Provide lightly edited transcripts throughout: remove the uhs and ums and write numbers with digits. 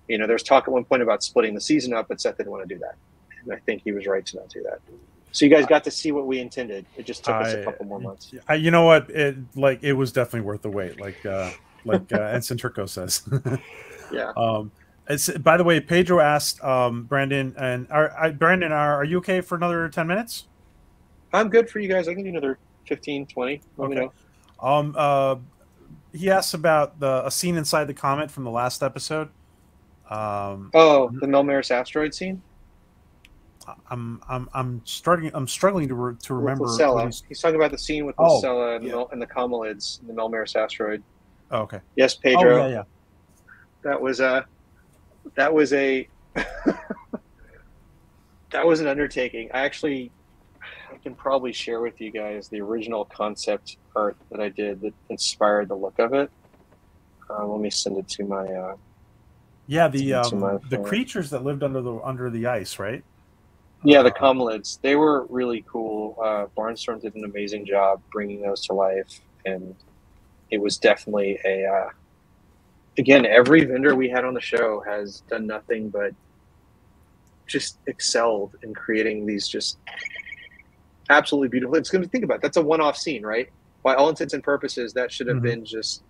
You know, there's talk at one point about splitting the season up, but Seth didn't want to do that. And I think he was right to not do that. So you guys got to see what we intended. It just took us a I, couple more months. you know what? It was definitely worth the wait. Ensign Turco says. Yeah. By the way, Pedro asked Brandon and Brandon, are you okay for another 10 minutes? I'm good for you guys. I can do another 15, 20. Let me Okay. know. Um, uh, he asks about a scene inside the comet from the last episode. Um, Oh, the Melmaris asteroid scene I'm struggling to with remember what Lucella. he's. He's talking about the scene with Oh, Lucella and yeah. the Comalids and the Melmaris asteroid. Oh, okay. Yes, Oh, yeah, Pedro. yeah. That was a that was a that was an undertaking. I can probably share with you guys the original concept art that I did that inspired the look of it. Let me send it to my Yeah, the phone. creatures that lived under the ice, right? Yeah, the Uh, Comalids. They were really cool. Barnstorm did an amazing job bringing those to life, and it was definitely a. Again, every vendor we had on the show has done nothing but just excelled in creating these just absolutely beautiful. It's going to think about it. That's a one-off scene, right? By all intents and purposes, that should have mhm. been just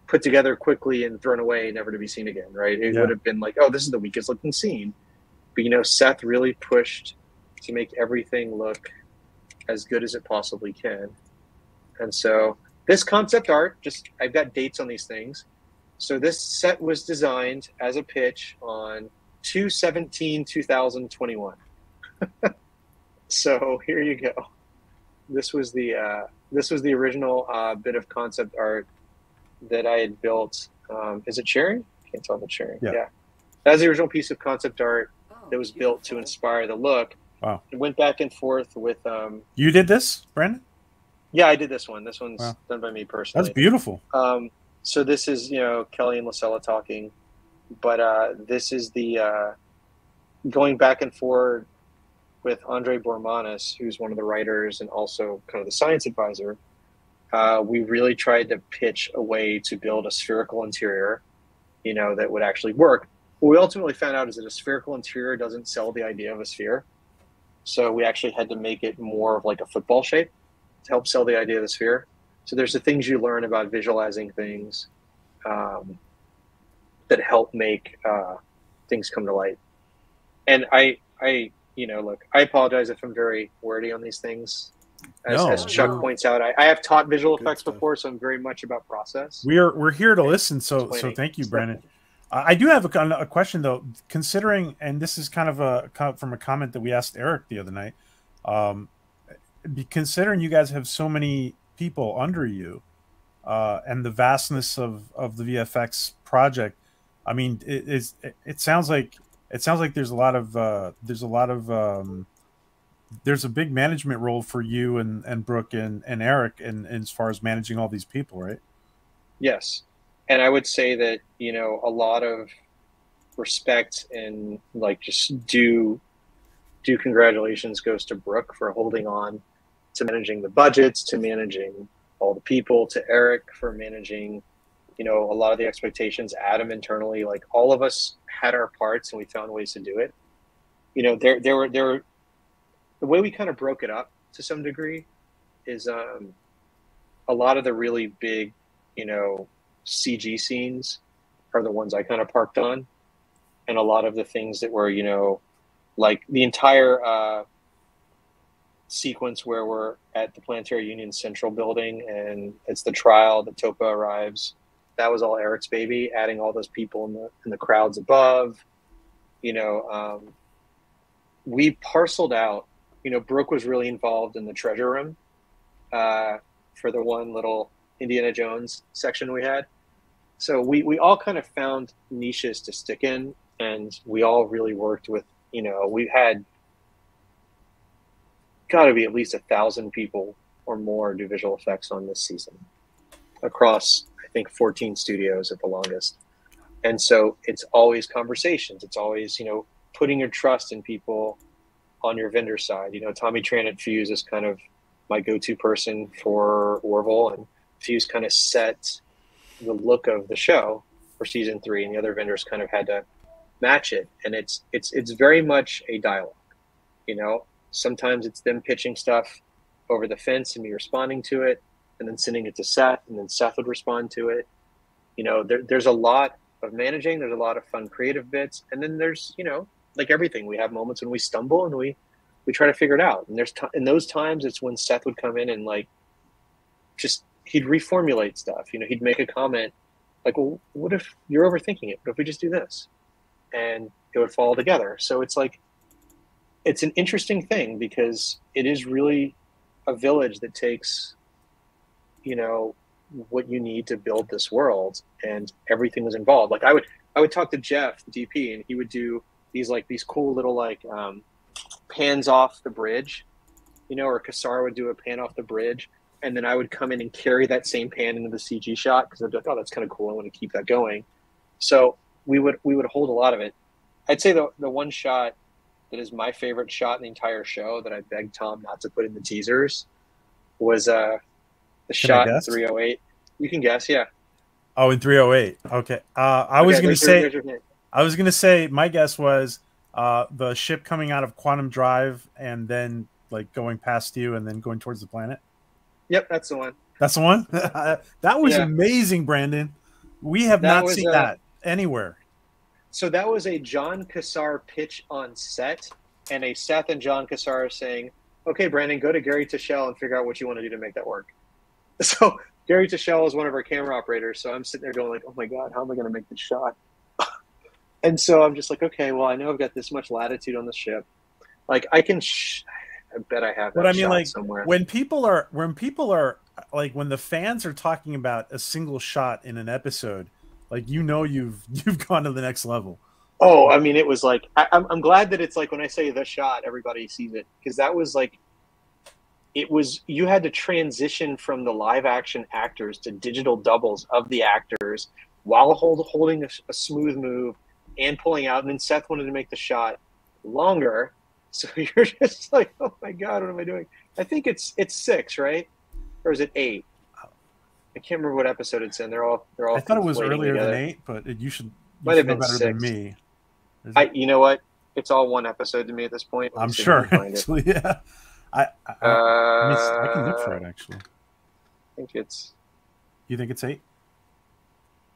put together quickly and thrown away, never to be seen again, right? It would Yeah. have been like, oh, this is the weakest looking scene. But Seth really pushed to make everything look as good as it possibly can. And so this concept art, just I've got dates on these things. So this set was designed as a pitch on 2/17/2021. So here you go. This was the original bit of concept art that I had built. Is it sharing? Can't tell if it's sharing. Yeah. Yeah, that's the original piece of concept art that was built to inspire the look. Wow. It went back and forth with. You did this, Brandon? Yeah, I did this one. This one's Wow. done by me That's personally. beautiful. So this is Kelly and Lucella talking, but this is the going back and forth with Andre Bormanis, who's one of the writers and also kind of the science advisor. We really tried to pitch a way to build a spherical interior, that would actually work. What we ultimately found out is that a spherical interior doesn't sell the idea of a sphere. So we actually had to make it more of like a football shape to help sell the idea of the sphere. So there's the things you learn about visualizing things that help make things come to light. And look, I apologize if I'm very wordy on these things. As Chuck points out, I have taught visual effects before, so I'm very much about process. We're here to listen. So thank you, Brandon. I do have a question though. Considering, and this is kind of from a comment that we asked Eric the other night. Considering you guys have so many people under you, and the vastness of the VFX project, I mean, it sounds like there's a lot of there's a big management role for you and Brooke and Eric, and as far as managing all these people, right? Yes, and I would say that a lot of respect and like just due congratulations goes to Brooke for holding on to managing the budgets, to managing all the people, to Eric for managing a lot of the expectations, Adam internally, like all of us had our parts and we found ways to do it. There were the way we kind of broke it up to some degree is a lot of the really big, CG scenes are the ones I kind of parked on. And a lot of the things that were, like the entire sequence where we're at the Planetary Union Central building and it's the trial that Topa arrives. That was all Eric's baby, adding all those people in the crowds above. We parceled out. Brooke was really involved in the treasure room for the one little Indiana Jones section we had. So we all kind of found niches to stick in, and we all really worked with, we had got to be at least 1,000 people or more do visual effects on this season across, I think, 14 studios at the longest. And so it's always conversations. It's always, putting your trust in people on your vendor side. Tommy Tran at Fuse is kind of my go-to person for Orville, and Fuse kind of set the look of the show for season 3, and the other vendors kind of had to match it. And it's very much a dialogue. You know, sometimes it's them pitching stuff over the fence and me responding to it, and then sending it to Seth, and then Seth would respond to it. You know, there's a lot of managing. There's a lot of fun creative bits, and then there's, you know, like everything, we have moments when we stumble and we try to figure it out. And there's in those times, it's when Seth would come in and like just he'd reformulate stuff. You know, he'd make a comment like, "Well, what if you're overthinking it? What if we just do this?" And it would fall together. So it's like it's an interesting thing because it is really a village that takes, you know, what you need to build this world, and everything was involved. Like I would talk to Jeff, the DP, and he would do these cool little like pans off the bridge, you know, or Kassar would do a pan off the bridge, and then I would come in and carry that same pan into the CG shot because I'd be like, oh, that's kind of cool. I want to keep that going. So we would hold a lot of it. I'd say the one shot that is my favorite shot in the entire show that I begged Tom not to put in the teasers was the shot in 308. You can guess, yeah. Oh, in 308. Okay. I was gonna say my guess was the ship coming out of Quantum Drive and then like going past you and then going towards the planet. Yep, that's the one. That's the one. That was amazing, Brandon. We have not seen that anywhere. So that was a John Kassar pitch on set, and a Seth and John Kassar saying, "Okay, Brandon, go to Gary Tischel and figure out what you want to do to make that work." So Gary Tischel is one of our camera operators. So I'm sitting there going like, "Oh my God, how am I going to make this shot?" And so I'm just like, "Okay, well, I know I've got this much latitude on the ship. Like I can, I bet I have that shot like somewhere." When people are like, when the fans are talking about a single shot in an episode, like, you know, you've gone to the next level. Oh, I mean, it was like, I'm glad that it's like when I say the shot, everybody sees it, because that was like, it was, you had to transition from the live action actors to digital doubles of the actors while holding a smooth move and pulling out. And then Seth wanted to make the shot longer. So you're just like, oh my God, what am I doing? I think it's 6, right? Or is it 8? I can't remember what episode it's in. They're all. I thought it was earlier than 8, but you should might have been better 6. than me. You know what? It's all one episode to me at this point. I'm sure. Actually, yeah. I can look for it. Actually, I think it's. You think it's 8?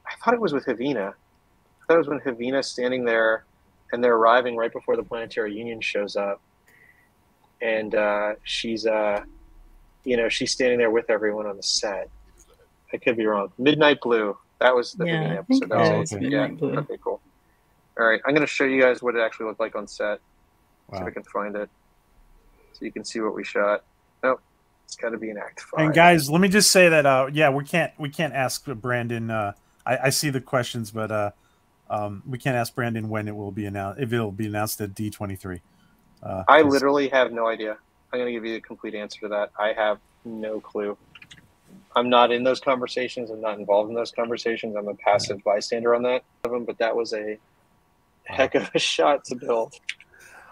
I thought it was with Havina. I thought it was when Havina's standing there, and they're arriving right before the Planetary Union shows up, and she's she's standing there with everyone on the set. I could be wrong. Midnight Blue. That was the beginning episode. That was Midnight Blue. Okay, cool. All right, I'm going to show you guys what it actually looked like on set. Wow. See if I can find it, so you can see what we shot. Nope, it's got to be an Act 5. And guys, let me just say that we can't ask Brandon. I see the questions, but we can't ask Brandon when it will be announced. If it'll be announced at D23. I literally have no idea. I'm going to give you a complete answer to that. I have no clue. I'm not in those conversations. I'm not involved in those conversations. I'm a passive bystander on that. But that was a heck of a shot to build.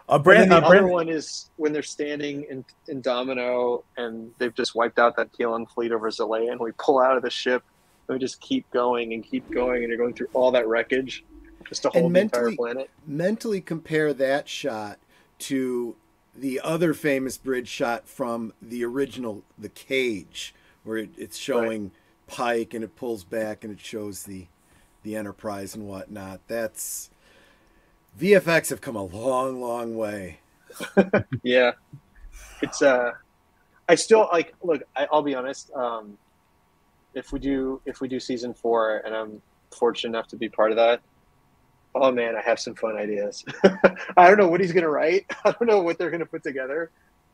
The other one is when they're standing in Domino and they've just wiped out that Keelan fleet over Zalea, and we pull out of the ship and we just keep going, and you're going through all that wreckage just to hold the entire planet. Mentally compare that shot to the other famous bridge shot from the original The Cage, where it's showing Pike and it pulls back and it shows the Enterprise and whatnot. That's VFX have come a long, long way. Yeah, it's I still like. Look, I'll be honest. If we do season 4, and I'm fortunate enough to be part of that, oh man, I have some fun ideas. I don't know what he's gonna write. I don't know what they're gonna put together,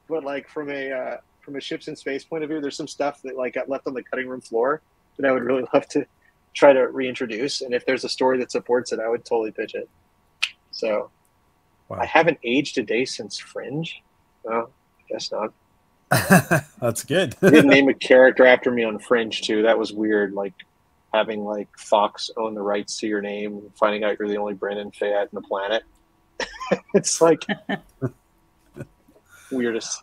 but like from a ships in space point of view, there's some stuff that like got left on the cutting room floor that I would really love to try to reintroduce. And if there's a story that supports it, I would totally pitch it. So wow. I haven't aged a day since Fringe. No, I guess not. That's good. You didn't name a character after me on Fringe too. That was weird. Like having like Fox own the rights to your name and finding out you're the only Brandon Fayette in the planet. It's like weirdest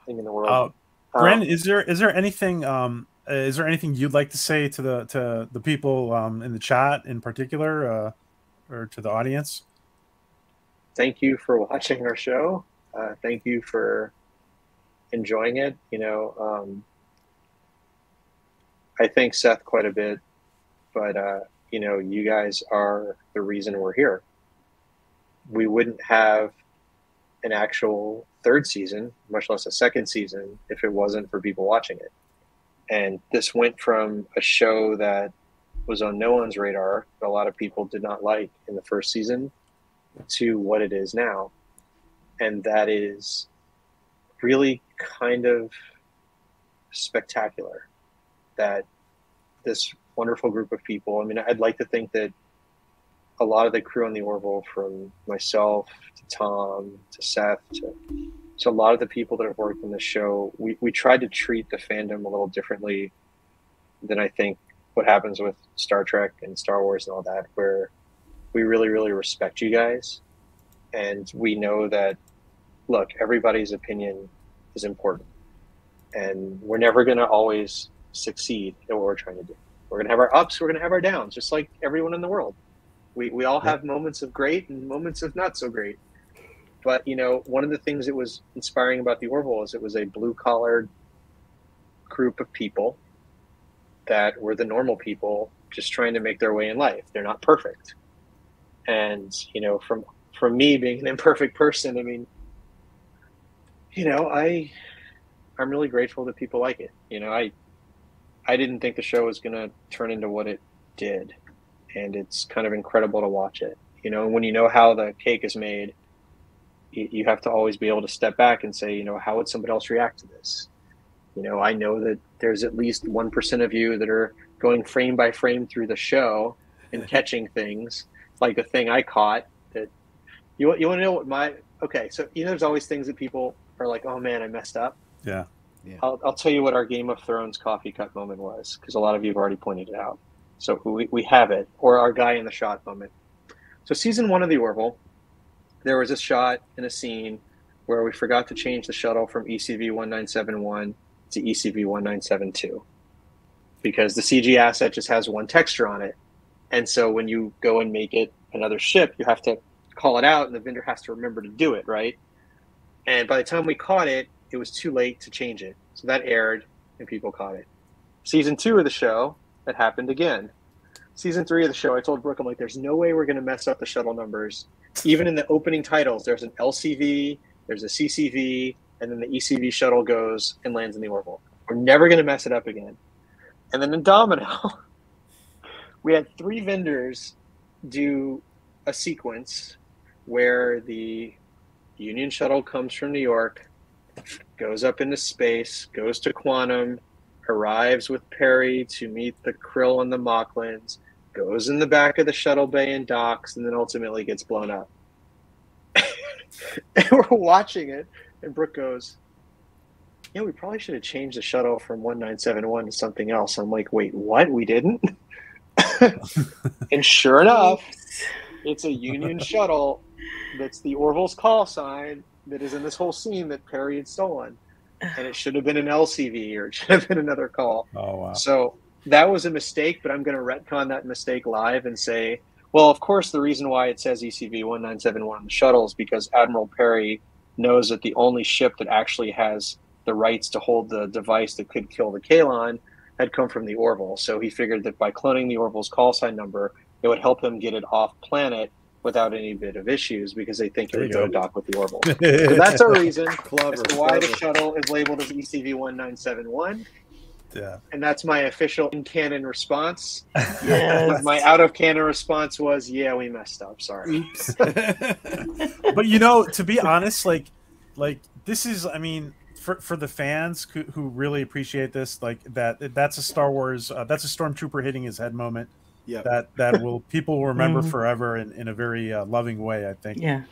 thing in the world. Brandon, is there anything you'd like to say to the people in the chat in particular, or to the audience? thank you for watching our show. Thank you for enjoying it. You know, I thank Seth quite a bit, but you know, you guys are the reason we're here. We wouldn't have an actual third season, much less a second season, if it wasn't for people watching it. And this went from a show that was on no one's radar, that a lot of people did not like in the first season, to what it is now. And that is really kind of spectacular, that this wonderful group of people, I mean, I'd like to think that a lot of the crew on the Orville, from myself to Tom to Seth to a lot of the people that have worked on the show, we tried to treat the fandom a little differently than I think what happens with Star Trek and Star Wars and all that, where we really, really respect you guys. And we know that, look, everybody's opinion is important. And we're never going to always succeed at what we're trying to do. We're going to have our ups, we're going to have our downs, just like everyone in the world. We all have moments of great and moments of not so great. But, you know, one of the things that was inspiring about the Orville is it was a blue-collared group of people that were the normal people just trying to make their way in life. They're not perfect. And, you know, from me being an imperfect person, I mean, you know, I'm really grateful that people like it. You know, I didn't think the show was going to turn into what it did. And it's kind of incredible to watch it. You know, when you know how the cake is made, you have to always be able to step back and say, you know, how would somebody else react to this? You know, I know that there's at least 1% of you that are going frame by frame through the show and catching things like the thing I caught. That you want to know what okay, so you know, there's always things that people are like, oh man, I messed up. Yeah. I'll tell you what our Game of Thrones coffee cup moment was, because a lot of you have already pointed it out. So we have it, or our guy in the shot moment. So season 1 of the Orville, there was a shot in a scene where we forgot to change the shuttle from ECV 1971 to ECV 1972 because the CG asset just has one texture on it. And so when you go and make it another ship, you have to call it out, and the vendor has to remember to do it, right? And by the time we caught it, it was too late to change it. So that aired, and people caught it. Season 2 of the show, that happened again. Season 3 of the show, I told Brooke, I'm like, there's no way we're going to mess up the shuttle numbers. Even in the opening titles, there's an LCV, there's a CCV, and then the ECV shuttle goes and lands in the Orville. We're never going to mess it up again. And then in Domino, we had 3 vendors do a sequence where the Union shuttle comes from New York, goes up into space, goes to Quantum, arrives with Perry to meet the Krill and the Mocklins, goes in the back of the shuttle bay and docks, and then ultimately gets blown up. And we're watching it, and Brooke goes, yeah, we probably should have changed the shuttle from 1971 to something else. I'm like, wait, what? We didn't? And sure enough, it's a Union shuttle that's the Orville's call sign that is in this whole scene that Perry had stolen. And it should have been an LCV, or it should have been another call. Oh, wow. So that was a mistake, but I'm going to retcon that mistake live and say, well, of course, the reason why it says ECV 1971 on the shuttle is because Admiral Perry knows that the only ship that actually has the rights to hold the device that could kill the Kaylon had come from the Orville. So he figured that by cloning the Orville's call sign number, it would help him get it off planet without any bit of issues, because they think it would go to dock with the Orville. So that's our reason as to why the shuttle is labeled as ECV 1971. Yeah. And that's my official in-canon response. Yes. My out-of-canon response was, yeah, we messed up. Sorry. Oops. But, you know, to be honest, like this is, I mean, for the fans who really appreciate this, like that's a Star Wars, that's a stormtrooper hitting his head moment. Yeah. That people will remember forever in a very loving way, I think. Yeah.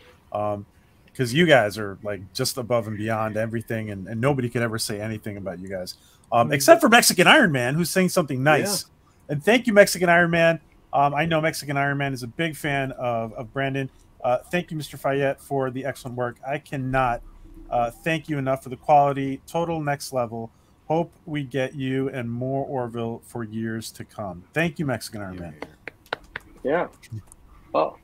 Because you guys are like just above and beyond everything, and nobody could ever say anything about you guys, except for Mexican Iron Man, who's saying something nice. Yeah. And thank you, Mexican Iron Man. I know Mexican Iron Man is a big fan of Brandon. Thank you, Mr. Fayette, for the excellent work. I cannot thank you enough for the quality. Total next level. Hope we get you and more Orville for years to come. Thank you, Mexican Iron Man. Yeah. Well,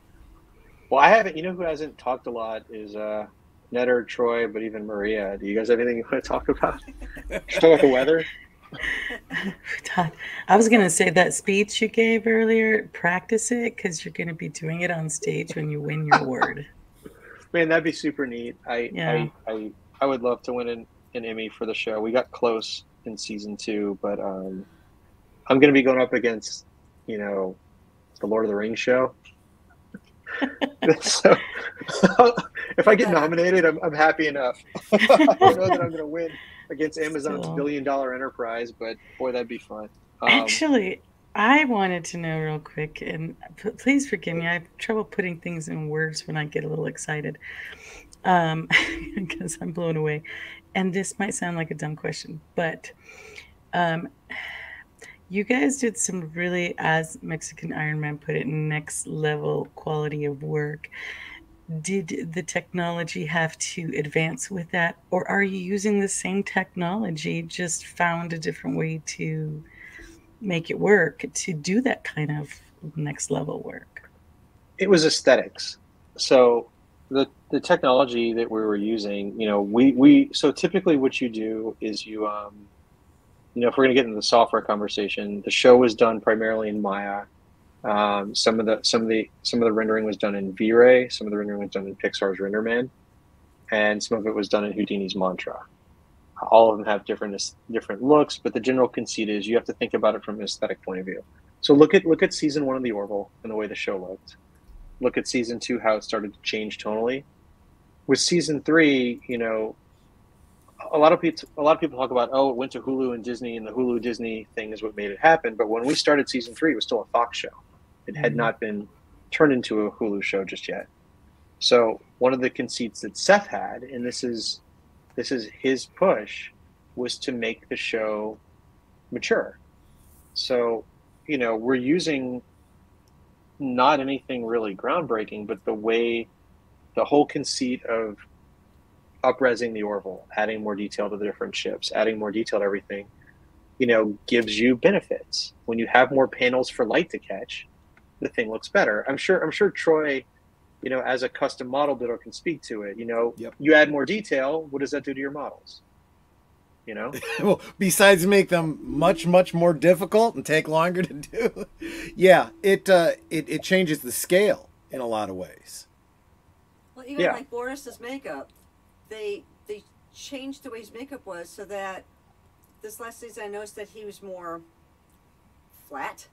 Well, I haven't. You know who hasn't talked a lot is Ned or Troy, but even Maria. Do you guys have anything you want to talk about? Talk about the weather. I was going to say that speech you gave earlier, practice it because you're going to be doing it on stage when you win your award. Man, that'd be super neat. I would love to win an Emmy for the show. We got close in season 2, but I'm going to be going up against, you know, the Lord of the Rings show. So if I get nominated, I'm happy enough. I don't know that I'm going to win against Amazon's billion-dollar enterprise, but boy, that'd be fun. Actually, I wanted to know real quick, and please forgive me. I have trouble putting things in words when I get a little excited, because I'm blown away. And this might sound like a dumb question, but you guys did some really, as Mexican Iron Man put it, next level quality of work. Did the technology have to advance with that, or are you using the same technology, just found a different way to make it work to do that kind of next level work? It was aesthetics. So the technology that we were using, you know, we so typically what you do is you know, if we're going to get into the software conversation, the show was done primarily in Maya. Some of the rendering was done in V-Ray. Some of the rendering was done in Pixar's RenderMan, and some of it was done in Houdini's Mantra. All of them have different looks, but the general conceit is you have to think about it from an aesthetic point of view. So look at season 1 of the Orville and the way the show looked. Look at season 2, how it started to change tonally. With season 3, you know, a lot of people talk about, oh, it went to Hulu and Disney, and the Hulu Disney thing is what made it happen. But when we started season 3, it was still a Fox show. It had not been turned into a Hulu show just yet. So one of the conceits that Seth had, and this is his push, was to make the show mature. So, you know, we're using not anything really groundbreaking, but the whole conceit of up-resing the Orville, adding more detail to the different ships, adding more detail to everything, you know, gives you benefits. When you have more panels for light to catch, the thing looks better. I'm sure Troy, you know, as a custom model builder, can speak to it. You know, You add more detail, what does that do to your models? You know? Well, besides make them much, much more difficult and take longer to do. Yeah, it changes the scale in a lot of ways. Well, even like Boris's makeup, they changed the way his makeup was so that this last season I noticed that he was more flat.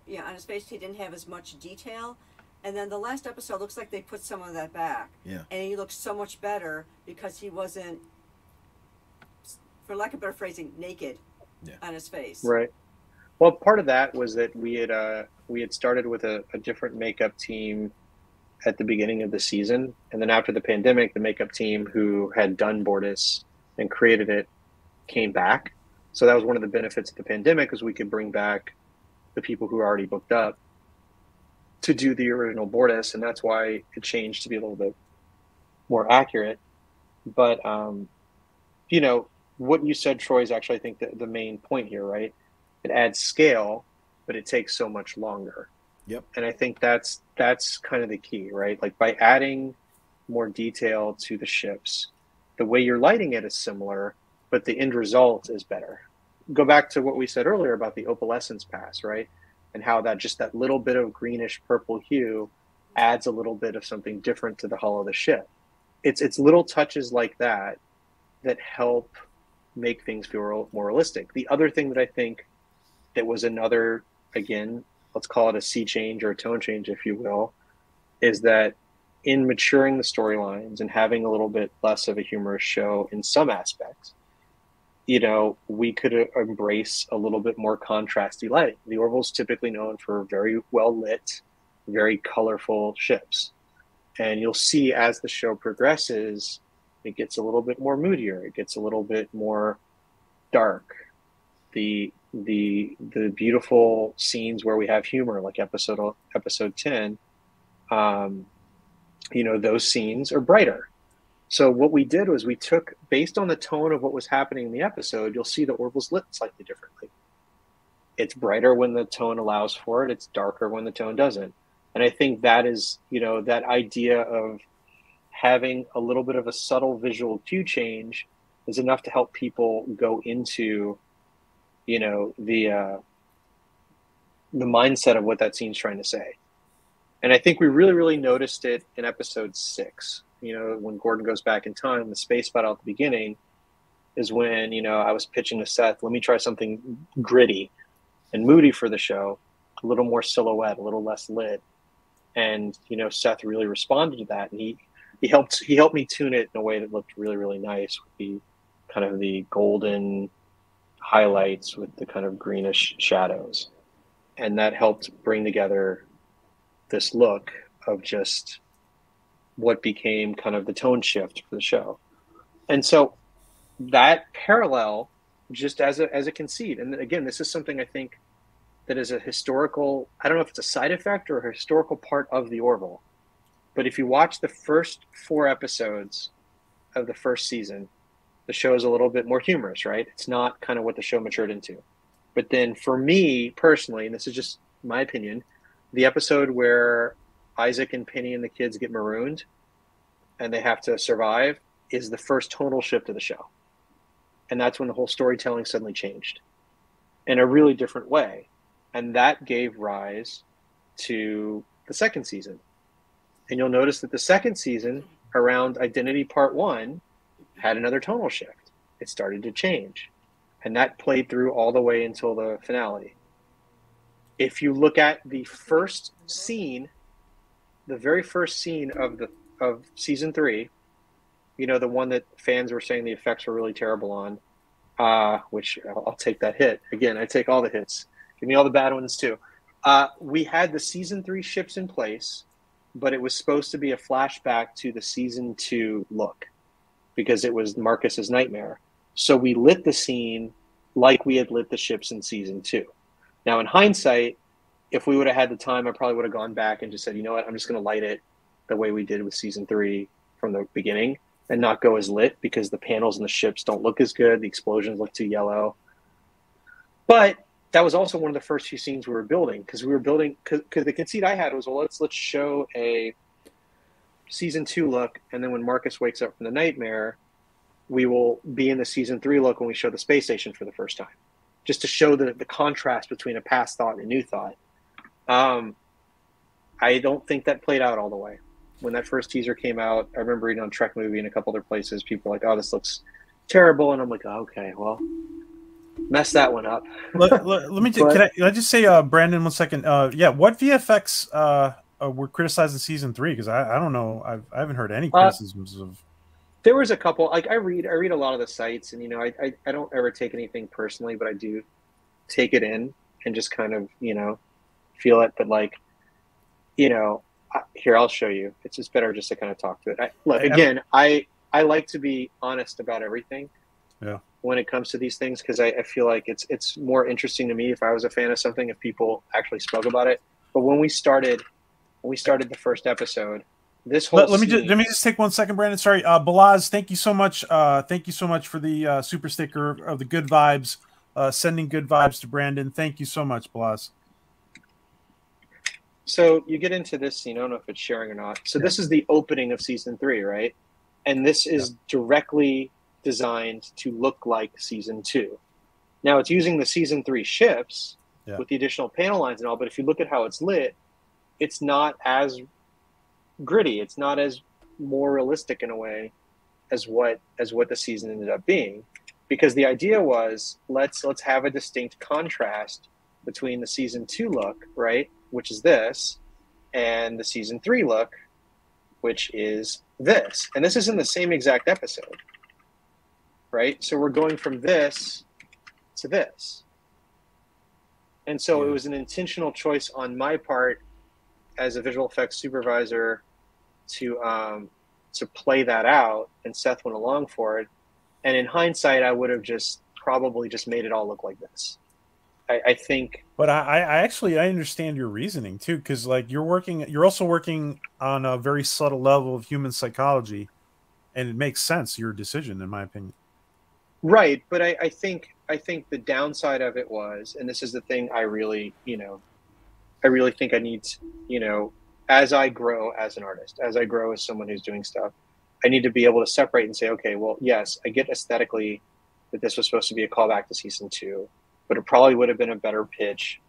Yeah, on his face he didn't have as much detail. And then the last episode looks like they put some of that back. Yeah. And he looks so much better because he wasn't, for lack of better phrasing, naked on his face. Right. Well, part of that was that we had started with a different makeup team at the beginning of the season, and then after the pandemic, the makeup team who had done Bortus and created it came back. So that was one of the benefits of the pandemic, is we could bring back the people who were already booked up to do the original Bortus, and that's why it changed to be a little bit more accurate. But you know, what you said, Troy, is actually, I think, the main point here, right? It adds scale, but it takes so much longer. Yep. And I think that's kind of the key, right? Like, by adding more detail to the ships, the way you're lighting it is similar, but the end result is better. Go back to what we said earlier about the opalescence pass, right? And how that little bit of greenish purple hue adds a little bit of something different to the hull of the ship. It's little touches like that help make things feel more realistic. The other thing that I think that was another, again, let's call it a sea change or a tone change, if you will, is that in maturing the storylines and having a little bit less of a humorous show in some aspects, you know, we could embrace a little bit more contrasty lighting. The Orville's typically known for very well lit, very colorful ships. And you'll see as the show progresses, it gets a little bit more moodier. It gets a little bit more dark. The beautiful scenes where we have humor, like episode 10, you know, those scenes are brighter. So what we did was we took, based on the tone of what was happening in the episode, you'll see the Orville's lit slightly differently. It's brighter when the tone allows for it. It's darker when the tone doesn't. And I think that is, you know, that idea of having a little bit of a subtle visual cue change is enough to help people go into, you know, the mindset of what that scene's trying to say. And I think we really, really noticed it in episode 6. You know, when Gordon goes back in time, the space battle at the beginning is when, you know, I was pitching to Seth, let me try something gritty and moody for the show, a little more silhouette, a little less lit. And, you know, Seth really responded to that. And he helped me tune it in a way that looked really, really nice with the kind of the golden highlights with the kind of greenish shadows. And that helped bring together this look of just what became kind of the tone shift for the show. And so that parallel, just as a conceit, and again, this is something I think that is a historical, I don't know if it's a side effect or a historical part of the Orville, but if you watch the first 4 episodes of the first season, the show is a little bit more humorous, right? It's not kind of what the show matured into. But then for me personally, and this is just my opinion, the episode where Isaac and Penny and the kids get marooned and they have to survive is the first tonal shift of the show. And that's when the whole storytelling suddenly changed in a really different way. And that gave rise to the second season. And you'll notice that the second season, around Identity Part 1, had another tonal shift. It started to change. And that played through all the way until the finale. If you look at the first scene, the very first scene of season 3, you know, the one that fans were saying the effects were really terrible on, which I'll take that hit. Again, I take all the hits. Give me all the bad ones too. We had the season 3 ships in place, but it was supposed to be a flashback to the season 2 look because it was Marcus's nightmare. So we lit the scene like we had lit the ships in season 2. Now, in hindsight, if we would have had the time, I probably would have gone back and just said, you know what, I'm just going to light it the way we did with season 3 from the beginning and not go as lit because the panels and the ships don't look as good. The explosions look too yellow. But that was also one of the first few scenes we were building because the conceit I had was, well, let's show a season 2 look. And then when Marcus wakes up from the nightmare, we will be in the season 3 look when we show the space station for the first time, just to show the contrast between a past thought and a new thought. I don't think that played out all the way. When that first teaser came out, I remember reading on Trek Movie and a couple other places, people were like, oh, this looks terrible. And I'm like, oh, okay, well, mess that one up. let me can I just say, Brandon, 1 second. Yeah, what VFX were criticized in season 3? Because I don't know. I haven't heard any criticisms of. There was a couple. Like I read a lot of the sites, and you know, I don't ever take anything personally, but I do take it in and just kind of, you know, feel it. But like, you know, here, I'll show you. It's just better just to kind of talk to it. Look, again, I like to be honest about everything. Yeah. When it comes to these things, because I feel like it's more interesting to me if I was a fan of something, if people actually spoke about it. But when we started the first episode, this whole let me just take 1 second, Brandon. Sorry, Balaz, thank you so much. Thank you so much for the super sticker of the good vibes. Sending good vibes to Brandon. Thank you so much, Balaz. So you get into this scene. I don't know if it's sharing or not. So this is the opening of season 3, right? And this is directly designed to look like season 2. Now it's using the season 3 ships with the additional panel lines and all, but if you look at how it's lit, it's not as gritty. It's not as more realistic in a way as what the season ended up being, because the idea was let's have a distinct contrast between the season 2 look, right, which is this, and the season 3 look, which is this. And this is in the same exact episode, right? So we're going from this to this. And so it was an intentional choice on my part as a visual effects supervisor to play that out, and Seth went along for it. And in hindsight, I would have probably just made it all look like this. I think. But I actually understand your reasoning too, because like you're also working on a very subtle level of human psychology, and it makes sense, your decision, in my opinion. Right, but I think the downside of it was, and this is the thing I really think I need to, as I grow as an artist, as I grow as someone who's doing stuff, I need to be able to separate and say, okay, well, yes, I get aesthetically that this was supposed to be a callback to season 2, but it probably would have been a better pitch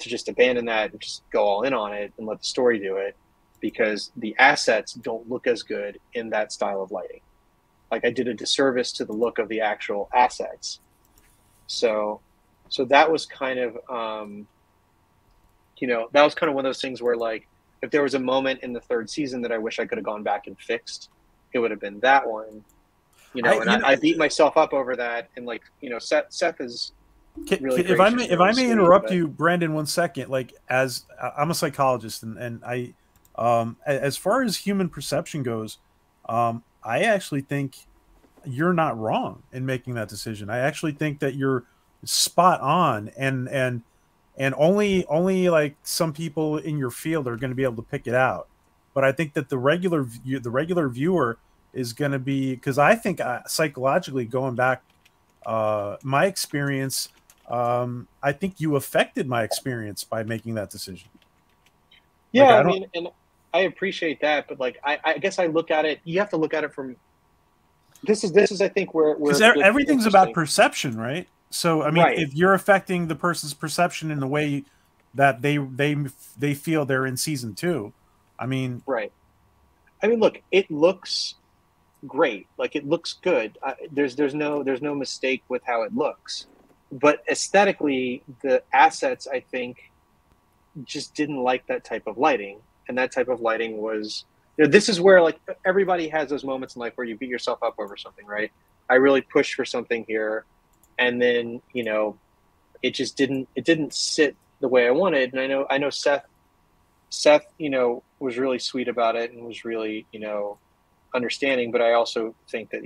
to just abandon that and just go all in on it and let the story do it, because the assets don't look as good in that style of lighting. Like, I did a disservice to the look of the actual assets. So that was kind of, that was kind of one of those things where, like, if there was a moment in the 3rd season that I wish I could have gone back and fixed, it would have been that one. I beat myself up over that, and, like, Seth is really if I may interrupt you, Brandon, 1 second. Like, as I'm a psychologist, and I, as far as human perception goes, I actually think you're not wrong in making that decision. I actually think that you're spot on, and only like some people in your field are going to be able to pick it out. But I think that the regular viewer is going to be, because I think psychologically, going back, my experience, I think you affected my experience by making that decision. Yeah, like, I mean, and I appreciate that, but, like, I guess I look at it. You have to look at it from. This is I think where because everything's about perception, right? So I mean, if you're affecting the person's perception in the way that they feel they're in season 2, I mean, right. I mean, look, it looks great. Like, it looks good. There's no mistake with how it looks, but aesthetically, the assets, I think, just didn't like that type of lighting, and that type of lighting was. This is where, like, everybody has those moments in life where you beat yourself up over something, right? I really pushed for something here, and then it just didn't sit the way I wanted. And I know Seth was really sweet about it and was really understanding, but I also think that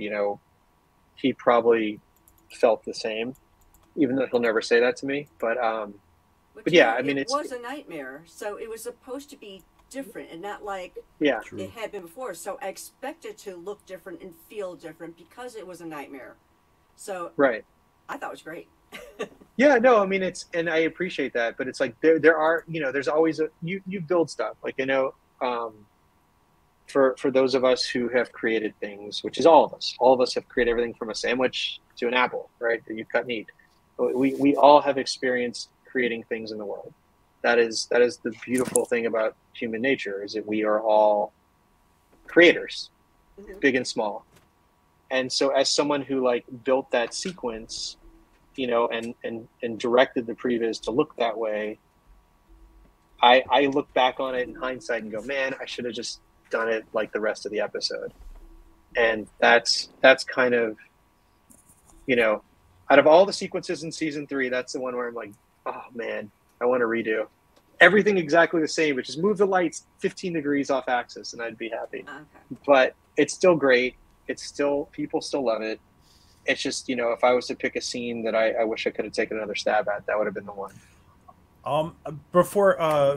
he probably felt the same, even though he'll never say that to me. But yeah, I mean, it was a nightmare, so it was supposed to be different and not like it had been before. So I expected to look different and feel different because it was a nightmare. So I thought it was great. Yeah, no, I mean, and I appreciate that, but it's like there are there's always you build stuff, like, for those of us who have created things, which is all of us have created everything from a sandwich to an apple, right, that you cut and eat. We all have experienced creating things in the world. That is the beautiful thing about human nature, is that we are all creators, big and small. And so as someone who, like, built that sequence, and directed the previs to look that way, I look back on it in hindsight and go, man, I should have just done it like the rest of the episode. And that's kind of, out of all the sequences in season 3, that's the one where I'm like, oh man, I want to redo everything exactly the same, but just move the lights 15 degrees off axis and I'd be happy. Okay. But it's still great. People still love it. It's just, if I was to pick a scene that I wish I could have taken another stab at, that would have been the one.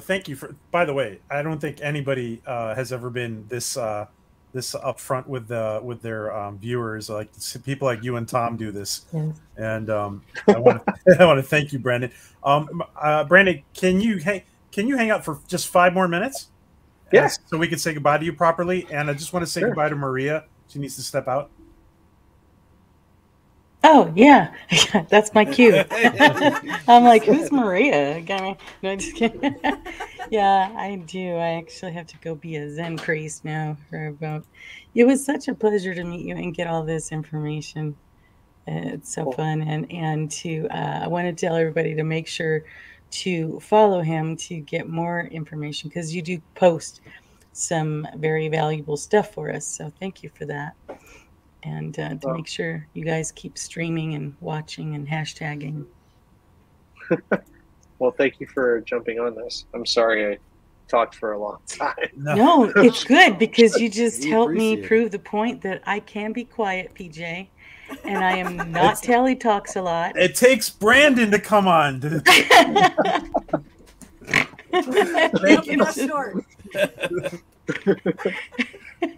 Thank you for, by the way, I don't think anybody has ever been this upfront with their viewers. Like, people like you and Tom do this. Yes. And I want to thank you, Brandon. Brandon, can you hang out for just 5 more minutes? Yeah. So we can say goodbye to you properly. And I just want to say goodbye to Maria. She needs to step out. Oh yeah, that's my cue. I'm like, who's Maria? No, just kidding. Yeah, I do. I actually have to go be a Zen priest now for about. It was such a pleasure to meet you and get all this information. It's so fun, and to I want to tell everybody to make sure to follow him to get more information, because you do post some very valuable stuff for us. So thank you for that. And to make sure you guys keep streaming and watching and hashtagging. Well, thank you for jumping on this. I'm sorry I talked for a long time. No, it's good, because you just helped me prove the point that I can be quiet, PJ, and I am not Telly talks a lot. It takes Brandon to come on.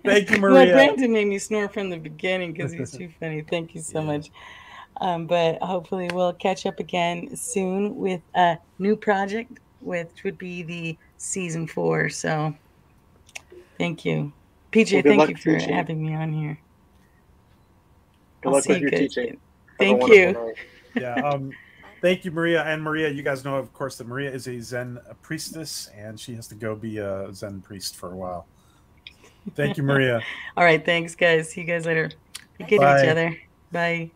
Thank you, Maria. Well, Brandon made me snore from the beginning because he's too funny. Thank you so much. But hopefully we'll catch up again soon with a new project, which would be the season 4. So Thank you. PJ, thank you for having me on here. Good luck with your teaching. Thank you. Yeah. Thank you, Maria. And Maria, you guys know, of course, that Maria is a Zen priestess, and she has to go be a Zen priest for a while. Thank you, Maria. All right. Thanks, guys. See you guys later. Be good to each other. Bye.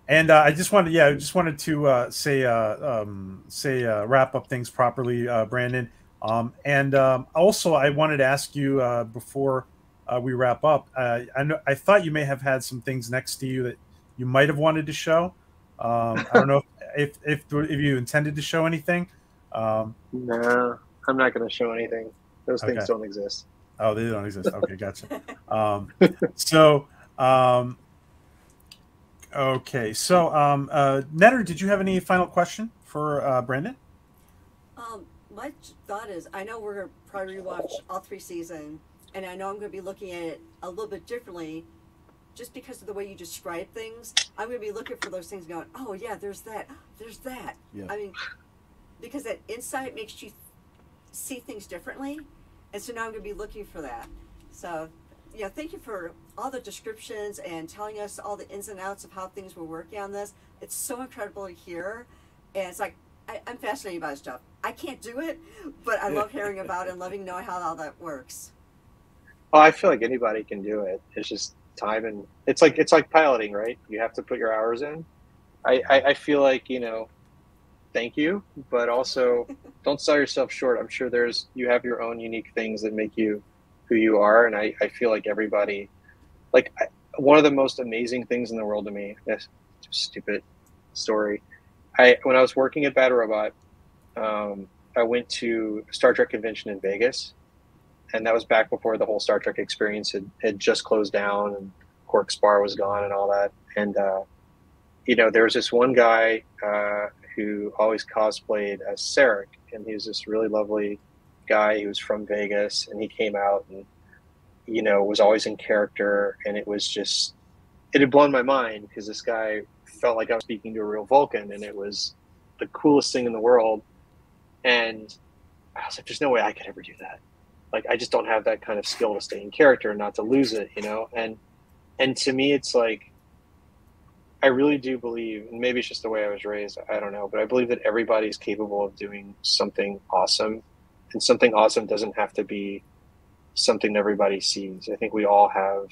And I just wanted to say wrap up things properly, Brandon. And also, I wanted to ask you before we wrap up. I thought you may have had some things next to you that you might have wanted to show. I don't know if you intended to show anything. No, I'm not going to show anything. Those things don't exist. Oh, they don't exist. Okay, gotcha. Okay, so Netter, did you have any final question for Brandon? My thought is, I know we're going to probably rewatch all 3 seasons, and I know I'm going to be looking at it a little bit differently just because of the way you describe things. I'm going to be looking for those things going, oh yeah, there's that. Yeah. I mean, because that insight makes you see things differently, and so now I'm going to be looking for that. So yeah, thank you for all the descriptions and telling us all the ins and outs of how things were working on this. It's so incredible to hear, and it's like, I'm fascinated by this stuff. I can't do it, but I love hearing about it and loving knowing how all that works. Oh, I feel like anybody can do it. It's just time, and it's like piloting, right? You have to put your hours in. I feel like, thank you, but also don't sell yourself short. I'm sure you have your own unique things that make you who you are, and I feel like everybody, one of the most amazing things in the world to me, this stupid story, when I was working at Bad Robot, I went to a Star Trek convention in Vegas, and that was back before the whole Star Trek experience had just closed down and Quark Spar was gone and all that. And there was this one guy who always cosplayed as Sarek, and he was this really lovely guy. He was from Vegas, and he came out and was always in character, and it had blown my mind because this guy felt like I was speaking to a real Vulcan, and it was the coolest thing in the world. And I was like, there's no way I could ever do that. Like, I just don't have that kind of skill to stay in character and not to lose it, and to me, it's like, I really do believe, and maybe it's just the way I was raised, I don't know, but I believe that everybody's capable of doing something awesome, and something awesome doesn't have to be something that everybody sees. I think we all have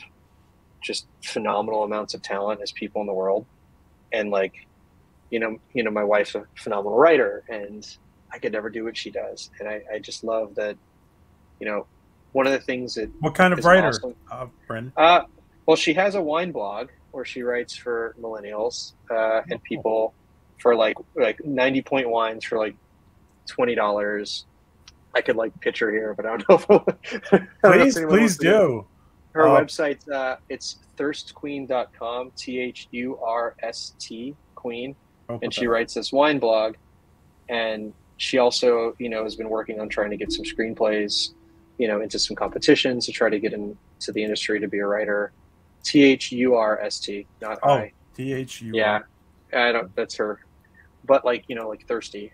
just phenomenal amounts of talent as people in the world. And my wife's a phenomenal writer, and I could never do what she does. And I just love that, one of the things that... What kind of writer, awesome, Brandon? Well, she has a wine blog where she writes for millennials and people for like 90-point wines for like $20. I could pitch her here, but I don't know if please do. Her website's it's thirstqueen.com, THURST Queen, and she writes this wine blog, and she also has been working on trying to get some screenplays into some competitions to try to get into the industry to be a writer. THURST, not I. THUR. Yeah, I don't. That's her, but like thirsty.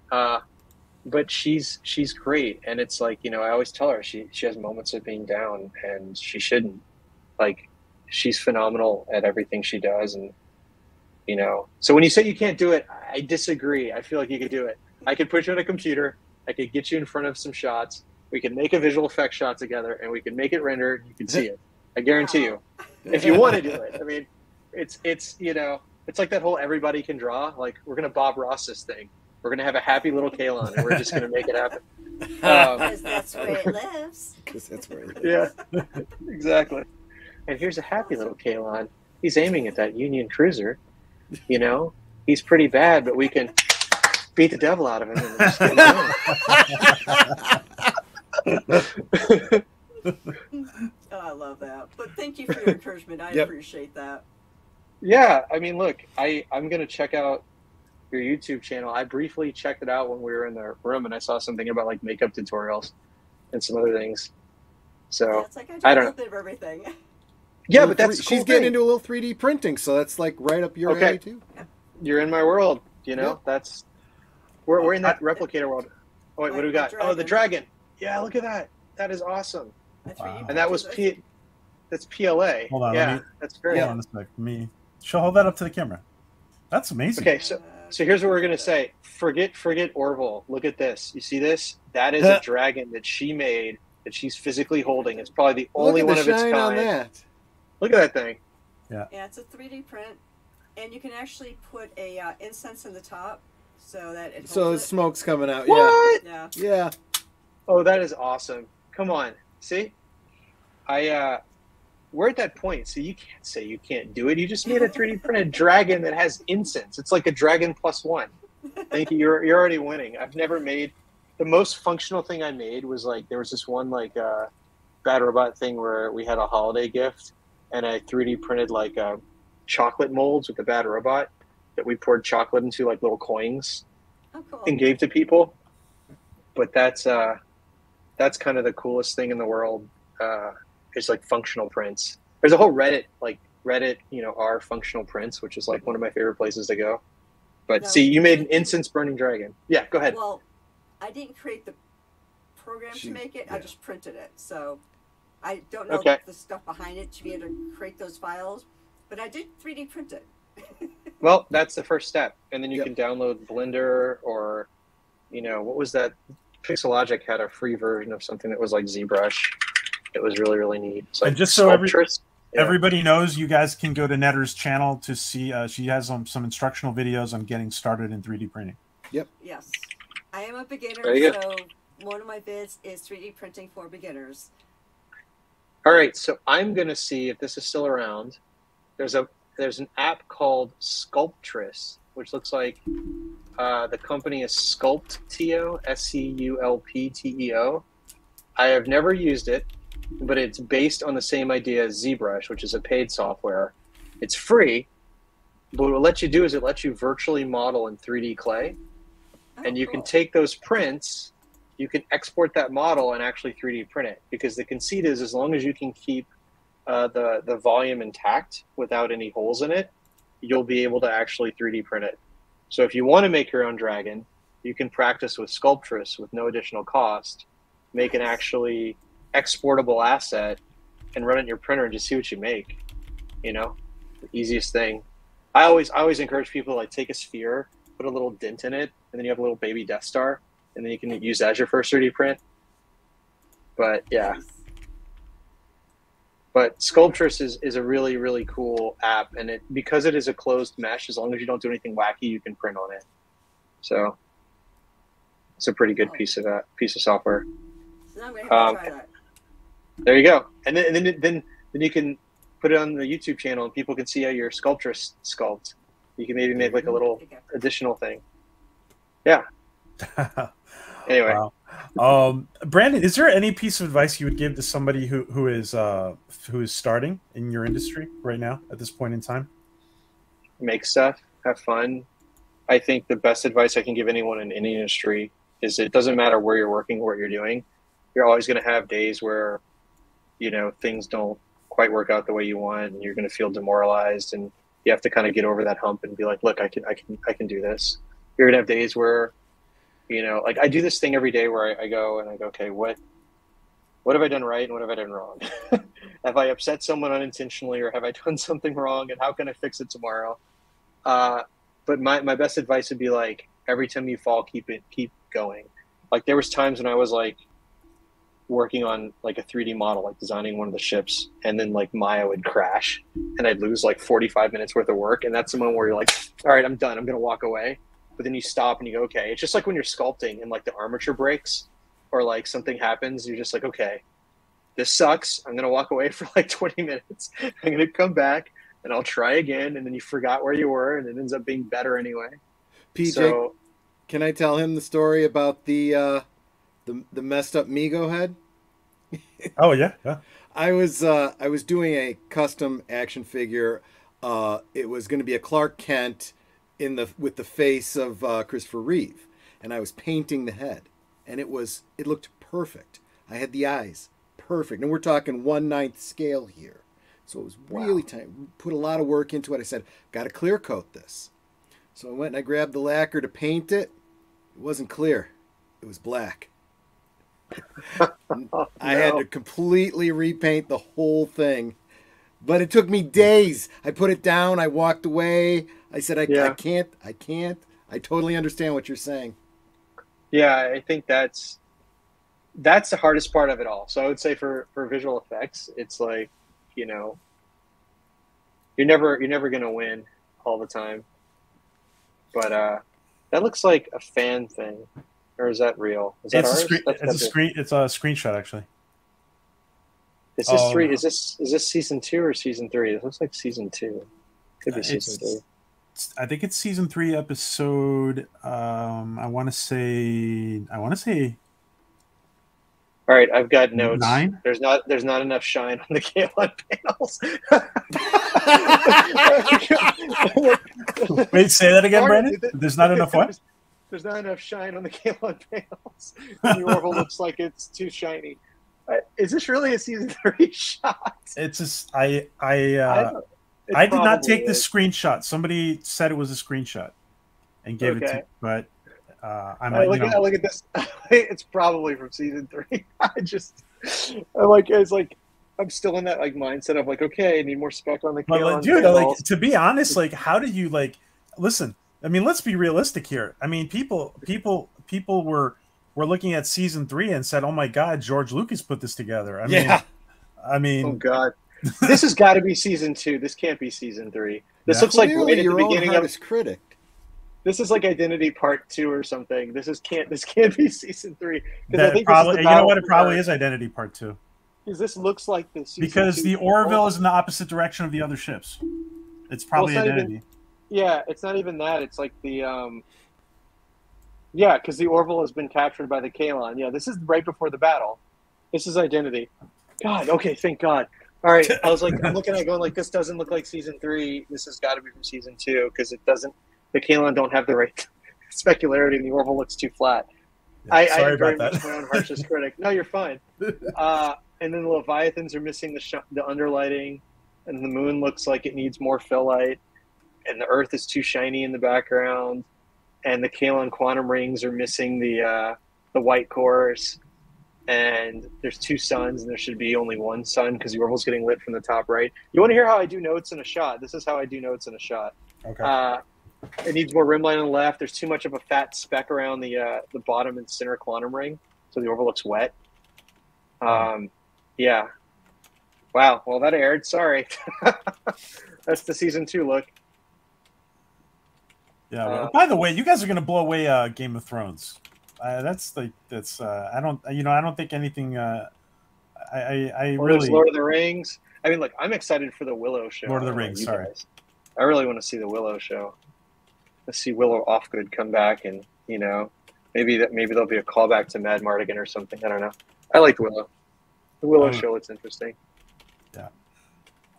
But she's great, and it's like I always tell her she has moments of being down, and she shouldn't. Like, she's phenomenal at everything she does, and So when you say you can't do it, I disagree. I feel like you could do it. I could put you on a computer. I could get you in front of some shots. We could make a visual effect shot together, and we could make it rendered. You can see it. I guarantee you. If you want to do it, I mean, it's like that whole everybody can draw. Like, we're gonna Bob Ross this thing. We're gonna have a happy little Kalon, and we're just gonna make it happen. Because that's where it lives. Because that's where it lives. Yeah, exactly. And here's a happy little Kalon. He's aiming at that Union cruiser. He's pretty bad, but we can beat the devil out of him. And just get him. Oh, I love that. But thank you for your encouragement. I appreciate that. Yeah, I mean, look, I'm going to check out your YouTube channel. I briefly checked it out when we were in the room, and I saw something about makeup tutorials and some other things. So it's like I do a little bit of everything. Yeah, but that's she's getting into a little 3D printing, so that's right up your alley too. You're in my world. That's we're in that replicator world. Oh wait, what do we got? Oh, the dragon. Yeah, look at that. That is awesome. Wow. And that was that's PLA. Hold on, yeah, that's very. Hold on a sec. She'll hold that up to the camera. That's amazing. Okay, so here's what we're gonna say. Forget Orville. Look at this. You see this? That is a dragon that she made that she's physically holding. It's probably the only one of its kind. On that. Look at that thing. Yeah. Yeah, it's a 3D print, and you can actually put a incense in the top so that it. So the smoke's coming out. What? Yeah. Yeah. Oh, that is awesome. Come on. See? We're at that point, so you can't say you can't do it. You just made a 3D printed dragon that has incense. It's like a dragon +1. Thank you. You're already winning. I've never made the most functional thing I made was like there was this one like Bad Robot thing where we had a holiday gift and I 3D printed like chocolate molds with the Bad Robot that we poured chocolate into like little coins and gave to people. But that's kind of the coolest thing in the world. Is like functional prints. There's a whole Reddit, our functional prints, which is like one of my favorite places to go. But see, you made an incense burning dragon. Yeah, go ahead. Well, I didn't create the program to make it. I just printed it. So I don't know the stuff behind it to be able to create those files, but I did 3D print it. Well, that's the first step. And then you can download Blender or, what was that? Pixelogic had a free version of something that was like ZBrush. It was really, really neat. Like and just so everybody knows, you guys can go to Netter's channel to see. She has some instructional videos on getting started in 3D printing. Yep. Yes. I am a beginner, so one of my vids is 3D printing for beginners. All right, so I'm going to see if this is still around. There's an app called Sculptress, which looks like the company is Sculpteo, SCULPTEO. I have never used it, but it's based on the same idea as ZBrush, which is a paid software. It's free, but what it lets you do is it lets you virtually model in 3D clay. And you can take those prints, you can export that model and actually 3D print it. Because the conceit is as long as you can keep the volume intact without any holes in it, you'll be able to actually 3D print it. So if you want to make your own dragon, you can practice with Sculptress with no additional cost, make an actually exportable asset and run it in your printer and just see what you make. The easiest thing. I always encourage people to like take a sphere, put a little dent in it, and then you have a little baby Death Star, and then you can use that as your first 3D print. But yeah. But Sculptress is a really, really cool app, and because it is a closed mesh, as long as you don't do anything wacky, you can print on it. So it's a pretty good piece of software. So I'm gonna have to try that. There you go, and then you can put it on the YouTube channel, and people can see how your Sculptress sculpt. You can maybe make like a little additional thing. Yeah. Anyway. Wow. Brandon, is there any piece of advice you would give to somebody who is starting in your industry right now at this point in time? Make stuff, have fun. I think the best advice I can give anyone in any industry is it doesn't matter where you're working or what you're doing. You're always going to have days where, things don't quite work out the way you want, and you're going to feel demoralized, and you have to kind of get over that hump and be like, look, I can do this. You're going to have days where, like I do this thing every day where I go, okay, what have I done right and what have I done wrong? Have I upset someone unintentionally, or have I done something wrong, and how can I fix it tomorrow? But my best advice would be like, every time you fall, keep going. Like there was times when I was like working on like a 3D model, like designing one of the ships, and then like Maya would crash and I'd lose like 45 minutes worth of work. And that's the moment where you're like, all right, I'm done. I'm going to walk away. But then you stop and you go, okay. It's just like when you're sculpting and like the armature breaks or like something happens, you're just like, okay, this sucks. I'm going to walk away for like 20 minutes. I'm going to come back and I'll try again. And then you forgot where you were and it ends up being better anyway. PJ, can I tell him the story about the messed up Mego head? Oh yeah. I was doing a custom action figure. It was going to be a Clark Kent with the face of Christopher Reeve, and I was painting the head, and it looked perfect. I had the eyes perfect, and we're talking 1/9 scale here, so it was really tight. Put a lot of work into it. I said, got to clear coat this. So I went and I grabbed the lacquer to paint it. It wasn't clear. It was black. I had to completely repaint the whole thing. But it took me days. I put it down. I walked away. I said, I can't. I totally understand what you're saying. Yeah, I think that's the hardest part of it all. So I would say for visual effects, it's like, you know, you're never going to win all the time. But that looks like a fan thing. Or is that real? Is that ours? It's a screenshot, actually. Is this three? Is this season 2 or season 3? It looks like season 2. Could be season 3. I think it's season 3 episode. I want to say. All right, I've got notes. 9. There's not enough shine on the K1 panels. Wait, say that again, Brandon. There's not enough what? There's not enough shine on the K1 panels. The Orville looks like it's too shiny. Is this really a season 3 shot? It's just I did not take this screenshot. Somebody said it was a screenshot and gave it to me, but I might. Look at this. It's probably from season 3. It's like I'm still in that like mindset of like, okay, I need more spec on the camera. Dude, like, to be honest, like, how did you like? Listen, I mean, let's be realistic here. I mean, people were looking at season 3 and said, "Oh my God, George Lucas put this together." I mean, oh God, this has got to be season 2. This can't be season 3. This looks like right at the beginning of critic. This is like Identity Part 2 or something. This can't be season 3. I think probably, you know what? It probably is Identity Part 2. Because this looks like the season because 2 the Orville is in the opposite direction of the other ships. It's probably Identity. It's not even that. It's like the because the Orville has been captured by the Kalon. Yeah, this is right before the battle. This is Identity. God, okay, thank God. All right, I was like, I'm looking at it going like, this doesn't look like season 3. This has got to be from season 2 because it doesn't. The Kalon don't have the right specularity, and the Orville looks too flat. Yeah, sorry about that. My own harshest critic. No, you're fine. And then the Leviathans are missing the underlighting, and the moon looks like it needs more fill light, and the Earth is too shiny in the background, and the Kalon quantum rings are missing the white cores, and there's 2 suns, and there should be only 1 sun because the Orville's getting lit from the top right. You want to hear how I do notes in a shot? This is how I do notes in a shot. Okay. It needs more rimline on the left. There's too much of a fat speck around the bottom and center quantum ring, so the Orville looks wet. Yeah. Wow. Well, that aired. Sorry. That's the season 2 look. Yeah. By the way, you guys are gonna blow away Game of Thrones. I don't think anything. I really Lord of the Rings. I mean, look, I'm excited for the Willow show. Lord of the Rings. Sorry. Guys. I really want to see the Willow show. Let's see Willow Offgood come back, and maybe there'll be a callback to Mad Mardigan or something. I don't know. I like Willow. The Willow show looks interesting. Yeah,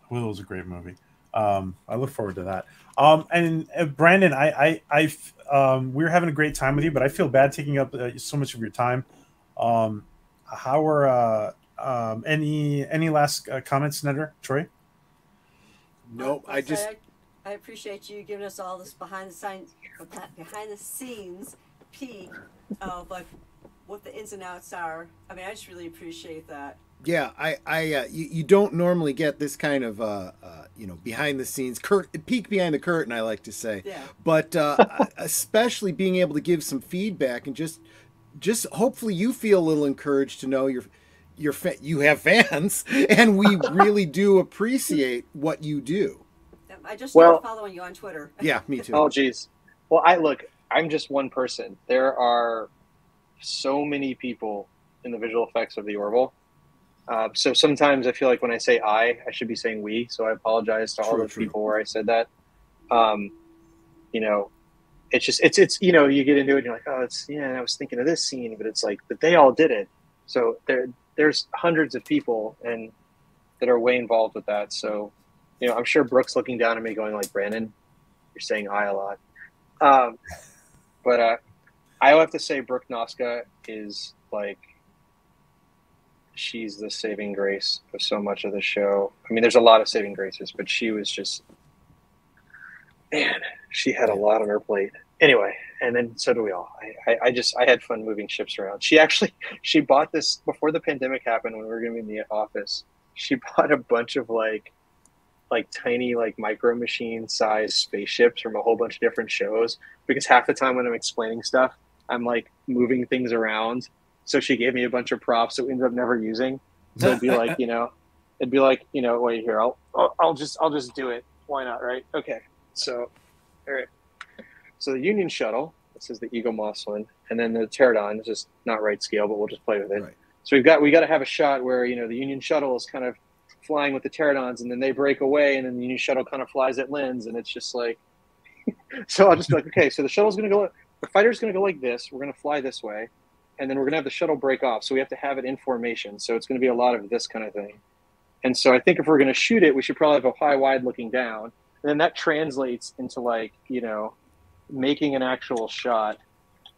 Willow's a great movie. I look forward to that. And Brandon, we're having a great time with you, but I feel bad taking up so much of your time. How are any last comments, Netter, Troy? Nope. I appreciate you giving us all this behind the scenes peek of like what the ins and outs are. I mean, I just really appreciate that. Yeah, you don't normally get this kind of behind the scenes peek behind the curtain, I like to say. Yeah. But especially being able to give some feedback and just hopefully you feel a little encouraged to know you have fans, and we really do appreciate what you do. I just started following you on Twitter. Yeah, me too. Oh, geez. Well, I'm just one person. There are so many people in the visual effects of the Orville. So sometimes I feel like when I say I should be saying we. So I apologize to all those people where I said that. It's just, you get into it and you're like, oh, I was thinking of this scene, but it's like, but they all did it. So there's hundreds of people that are way involved with that. So, I'm sure Brooke's looking down at me going like, Brandon, you're saying I a lot. But I have to say Brooke Noska is like, she's the saving grace of so much of the show. I mean, there's a lot of saving graces, but she was just, man, she had a lot on her plate. Anyway, and then so do we all. I had fun moving ships around. She bought this before the pandemic happened when we were going to be in the office. She bought a bunch of like tiny like micro machine size spaceships from a whole bunch of different shows, because half the time when I'm explaining stuff, I'm like moving things around. So she gave me a bunch of props that we ended up never using. So it'd be like, wait here, I'll just do it. Why not, right? Okay. So, all right. So the Union Shuttle, this is the Eagle Moss one, and then the Pterodon is just not right scale, but we'll just play with it. Right. So we got to have a shot where, you know, the Union Shuttle is kind of flying with the Pterodons, and then they break away, and then the Union Shuttle kind of flies at Lens, and it's just like, so I'll just be like, okay, so the shuttle's going to go, the fighter's going to go like this, we're going to fly this way, and then we're going to have the shuttle break off, so we have to have it in formation, so it's going to be a lot of this kind of thing. And so I think if we're going to shoot it, we should probably have a high wide looking down, and then that translates into like, you know, making an actual shot.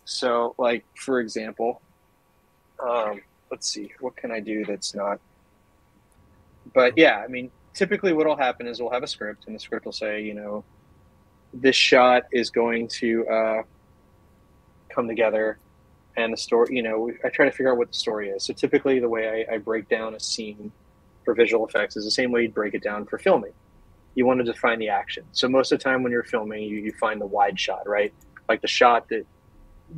So like, for example, let's see, what can I do that's not, but yeah, I mean, typically what will happen is we'll have a script, and the script will say, you know, this shot is going to come together, and the story, you know, I try to figure out what the story is. So typically the way I break down a scene for visual effects is the same way you'd break it down for filming. You want to define the action. So most of the time when you're filming, you find the wide shot, right? Like the shot that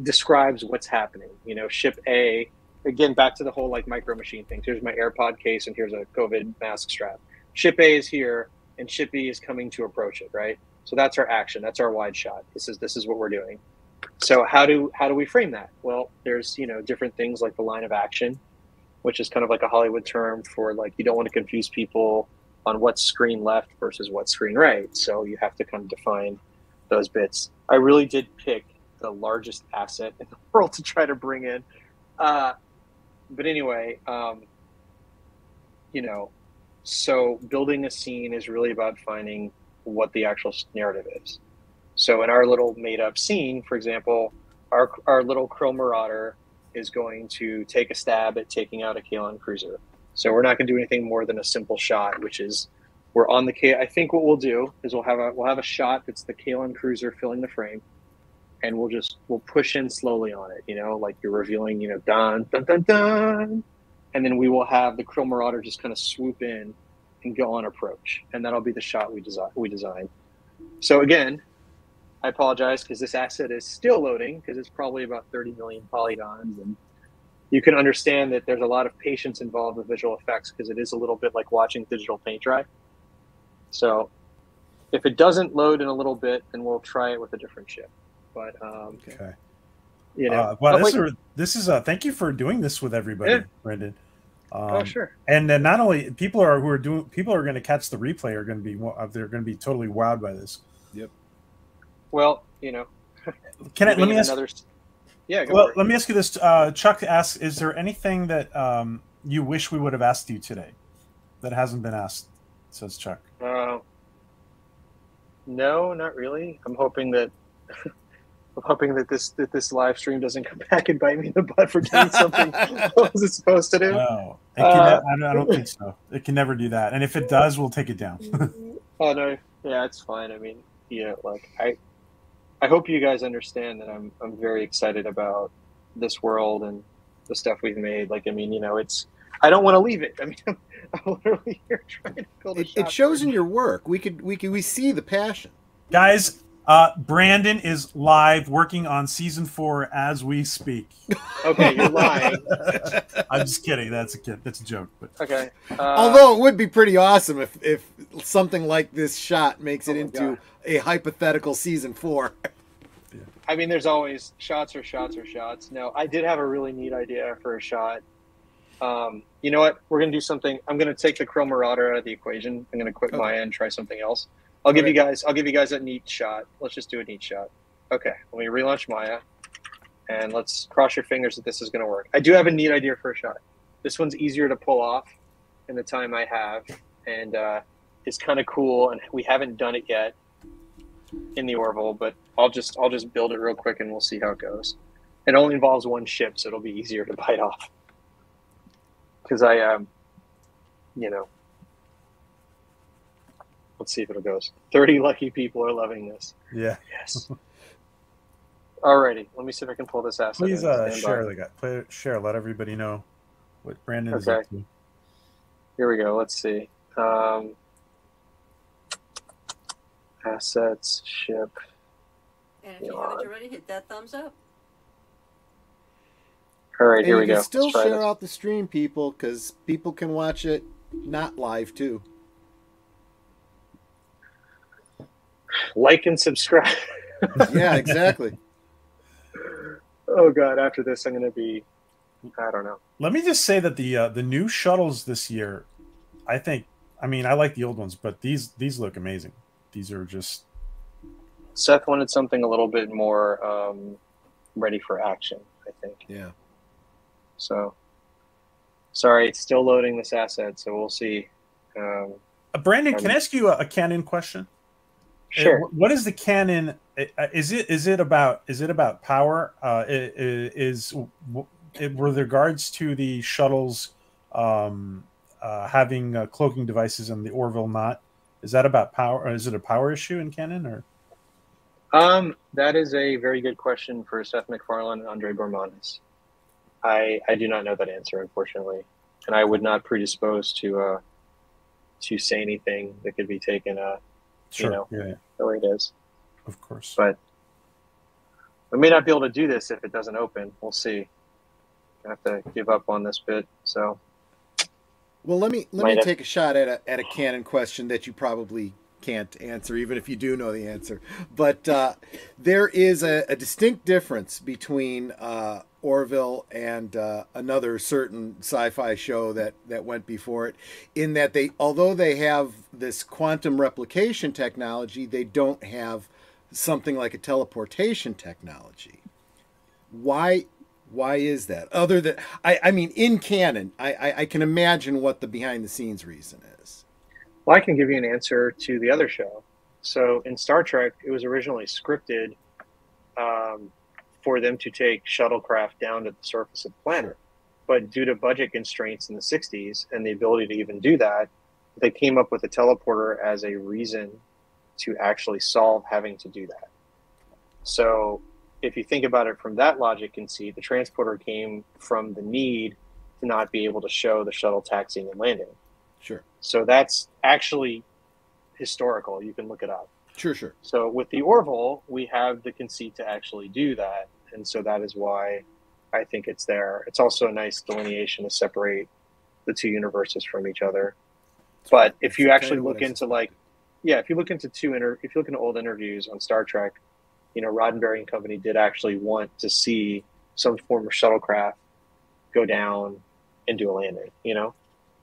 describes what's happening. You know, ship A, again, back to the whole like micro machine thing. Here's my AirPod case, and here's a COVID mask strap. Ship A is here, and ship B is coming to approach it, right? So that's our action. That's our wide shot. This is what we're doing. So how do we frame that? Well, there's, you know, different things like the line of action, which is kind of like a Hollywood term for like, you don't want to confuse people on what's screen left versus what's screen right. So you have to kind of define those bits. I really did pick the largest asset in the world to try to bring in. But anyway, you know, so building a scene is really about finding what the actual narrative is. So in our little made up scene, for example, our little Krill Marauder is going to take a stab at taking out a Kalon cruiser. So we're not going to do anything more than a simple shot, which is we're on the I think what we'll do is we'll have a shot that's the Kalon cruiser filling the frame, and we'll push in slowly on it, you know, like you're revealing, you know, dun dun dun dun, and then we will have the Krill Marauder just kind of swoop in and go on approach, and that'll be the shot we design. So again, I apologize because this asset is still loading because it's probably about 30 million polygons, and you can understand that there's a lot of patience involved with visual effects because it is a little bit like watching digital paint dry. So if it doesn't load in a little bit, then we'll try it with a different chip. But okay, you know, well, this is thank you for doing this with everybody, yeah. Brendan. Oh sure. And then not only people are going to catch the replay are going to be they're going to be totally wowed by this. Yep. Well, you know, let me ask? Yeah. Let me ask you this. Chuck asks, "Is there anything that you wish we would have asked you today that hasn't been asked?" Says Chuck. No, not really. I'm hoping that this live stream doesn't come back and bite me in the butt for doing something I wasn't supposed to do. No, I don't think so. It can never do that. And if it does, we'll take it down. Oh no, yeah, it's fine. I mean, you know, like I hope you guys understand that I'm very excited about this world and the stuff we've made. Like, I mean, you know, I don't want to leave it. I mean, I'm literally here trying to build a shot. It shows in your work. We see the passion. Guys, Brandon is live working on season 4 as we speak. Okay, you're lying. I'm just kidding. That's a joke. But okay. Although it would be pretty awesome if something like this shot makes it into a hypothetical season 4. Yeah. I mean, there's always shots or shots or shots. No, I did have a really neat idea for a shot. You know what? We're gonna do something. I'm gonna take the Krill Marauder out of the equation. I'm gonna quit Maya and try something else. I'll give you guys a neat shot. Let's just do a neat shot. Okay, let me relaunch Maya, and let's cross your fingers that this is gonna work. I do have a neat idea for a shot. This one's easier to pull off in the time I have, and it's kind of cool. And we haven't done it yet in the Orville, but I'll just build it real quick and we'll see how it goes. It only involves one ship, so it'll be easier to bite off. Because you know, let's see if it goes. 30 lucky people are loving this. Yeah. Yes. Alrighty, let me see if I can pull this asset. Please share the guy. Share. Let everybody know what Brandon is up to. Here we go. Let's see. Assets, ship. And if you haven't already, hit that thumbs up. All right, here we go. You can still share out the stream, people, because people can watch it not live too. Like and subscribe. Yeah, exactly. Oh God! After this, I'm going to be. I don't know. Let me just say that the new shuttles this year, I think. I mean, I like the old ones, but these look amazing. These are just. Seth wanted something a little bit more ready for action, I think. Yeah. So, sorry, it's still loading this asset, so we'll see. Brandon, can I ask you a canon question? Sure. What is the canon? Is it about power? With regards to the shuttles having cloaking devices and the Orville not? Is that about power? Or is it a power issue in canon or? That is a very good question for Seth MacFarlane and Andre Bormanis. I do not know that answer, unfortunately, and I would not predispose to say anything that could be taken, sure. The way it is. Of course. But we may not be able to do this if it doesn't open. We'll see. I have to give up on this bit. So. Well, let me take a shot at a canon question that you probably can't answer, even if you do know the answer. But there is a distinct difference between Orville and another certain sci-fi show that went before it, in that although they have this quantum replication technology, they don't have something like a teleportation technology. Why is that? Other than I mean, in canon, I can imagine what the behind the scenes reason is. Well, I can give you an answer to the other show. So in Star Trek, it was originally scripted for them to take shuttlecraft down to the surface of the planet. But due to budget constraints in the 60s and the ability to even do that, they came up with a teleporter as a reason to actually solve having to do that. So if you think about it from that logic and see, the transporter came from the need to not be able to show the shuttle taxiing and landing. Sure. So that's actually historical. You can look it up. Sure. So with the Orville, we have the conceit to actually do that. And so that is why I think it's there. It's also a nice delineation to separate the two universes from each other. But if you actually look into if you look into old interviews on Star Trek, Roddenberry and company did actually want to see some form of shuttlecraft go down and do a landing,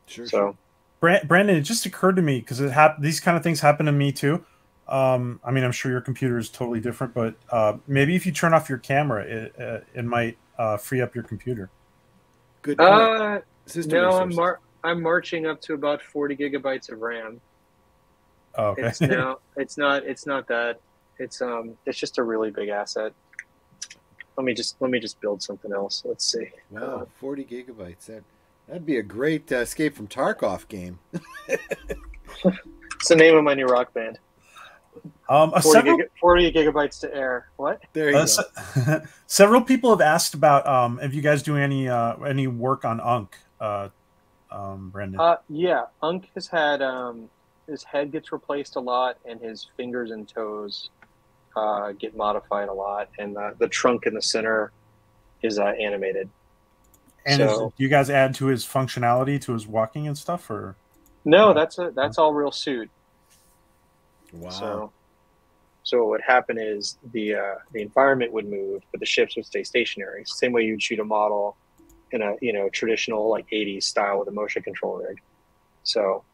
Sure. So, Brandon, it just occurred to me because these kind of things happen to me too. I mean, I'm sure your computer is totally different, but maybe if you turn off your camera, it might free up your computer. Good point. No, I'm marching up to about 40 gigabytes of RAM. Oh, okay. It's not that. It's just a really big asset. Let me just build something else. Let's see. Wow, 40 gigabytes. That'd be a great Escape from Tarkov game. It's the name of my new rock band. 40 gigabytes to air. What? There you go. Several people have asked about if you guys doing any work on Unk, Brandon. Yeah, Unk has had his head gets replaced a lot, and his fingers and toes get modified a lot, and the trunk in the center is animated. And do you guys add to his functionality, to his walking and stuff, or? No, that's all real suit. Wow. So what would happen is the environment would move, but the ships would stay stationary. Same way you'd shoot a model in a traditional like 80s style with a motion control rig. So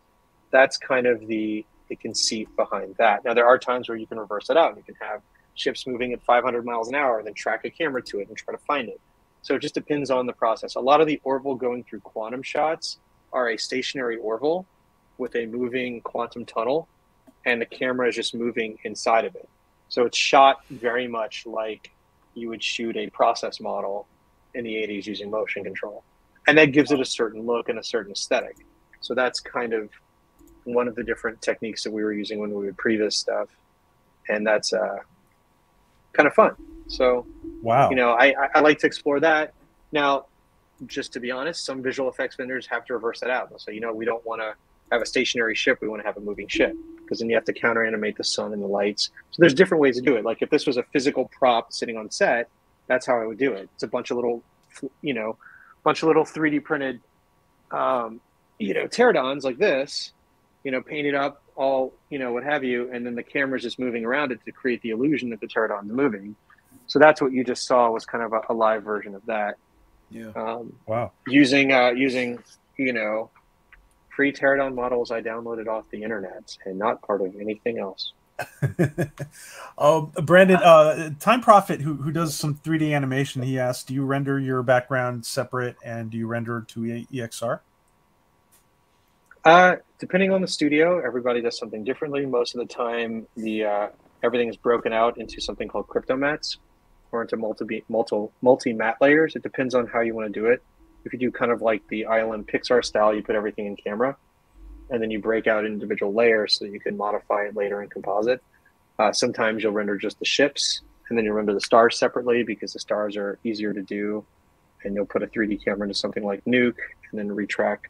that's kind of the conceit behind that. Now there are times where you can reverse it out. You can have ships moving at 500 miles an hour and then track a camera to it and try to find it. So it just depends on the process. A lot of the Orville going through quantum shots are a stationary Orville with a moving quantum tunnel, and the camera is just moving inside of it. So it's shot very much like you would shoot a process model in the 80s using motion control. And that gives it a certain look and a certain aesthetic. So that's kind of one of the different techniques that we were using when we would previs stuff. And that's kind of fun. So, wow, you know, I like to explore that. Now, just to be honest, some visual effects vendors have to reverse that out. They'll say, you know, we don't want to have a stationary ship. We want to have a moving ship, because then you have to counter animate the sun and the lights. So there's different ways to do it. Like if this was a physical prop sitting on set, that's how I would do it. It's a bunch of little, you know, 3D printed, you know, pterodons like this, you know, painted up all, you know, what have you. And then the camera's just moving around it to create the illusion that the pterodon's moving. So that's what you just saw, was kind of a live version of that. Yeah. wow. Using, you know, free pterodon models I downloaded off the internet and not part of anything else. Brandon, Time Prophet, who does some 3D animation, he asked, do you render your background separate, and do you render to EXR? Depending on the studio, everybody does something differently. Most of the time, everything is broken out into something called crypto mats, or into multi-mat layers. It depends on how you want to do it. If you do kind of like the ILM Pixar style, you put everything in camera, and then you break out individual layers so that you can modify it later in composite. Sometimes you'll render just the ships, and then you render the stars separately, because the stars are easier to do. And you'll put a 3D camera into something like Nuke, and then retract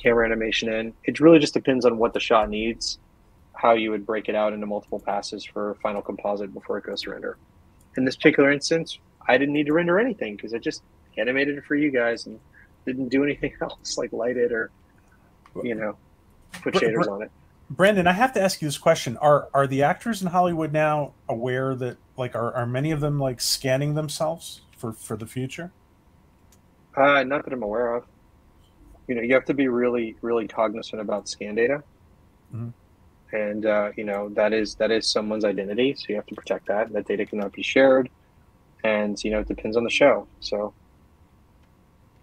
camera animation in. It really just depends on what the shot needs, how you would break it out into multiple passes for final composite before it goes to render. In this particular instance, I didn't need to render anything, because I just animated it for you guys and didn't do anything else, like light it or, you know, put shaders on it. Brandon, I have to ask you this question. Are the actors in Hollywood now aware that, like, are many of them like scanning themselves for the future? Not that I'm aware of. You know, you have to be really, really cognizant about scan data. Mm-hmm. And, you know, that is someone's identity. So you have to protect that. That data cannot be shared. And, you know, it depends on the show. So,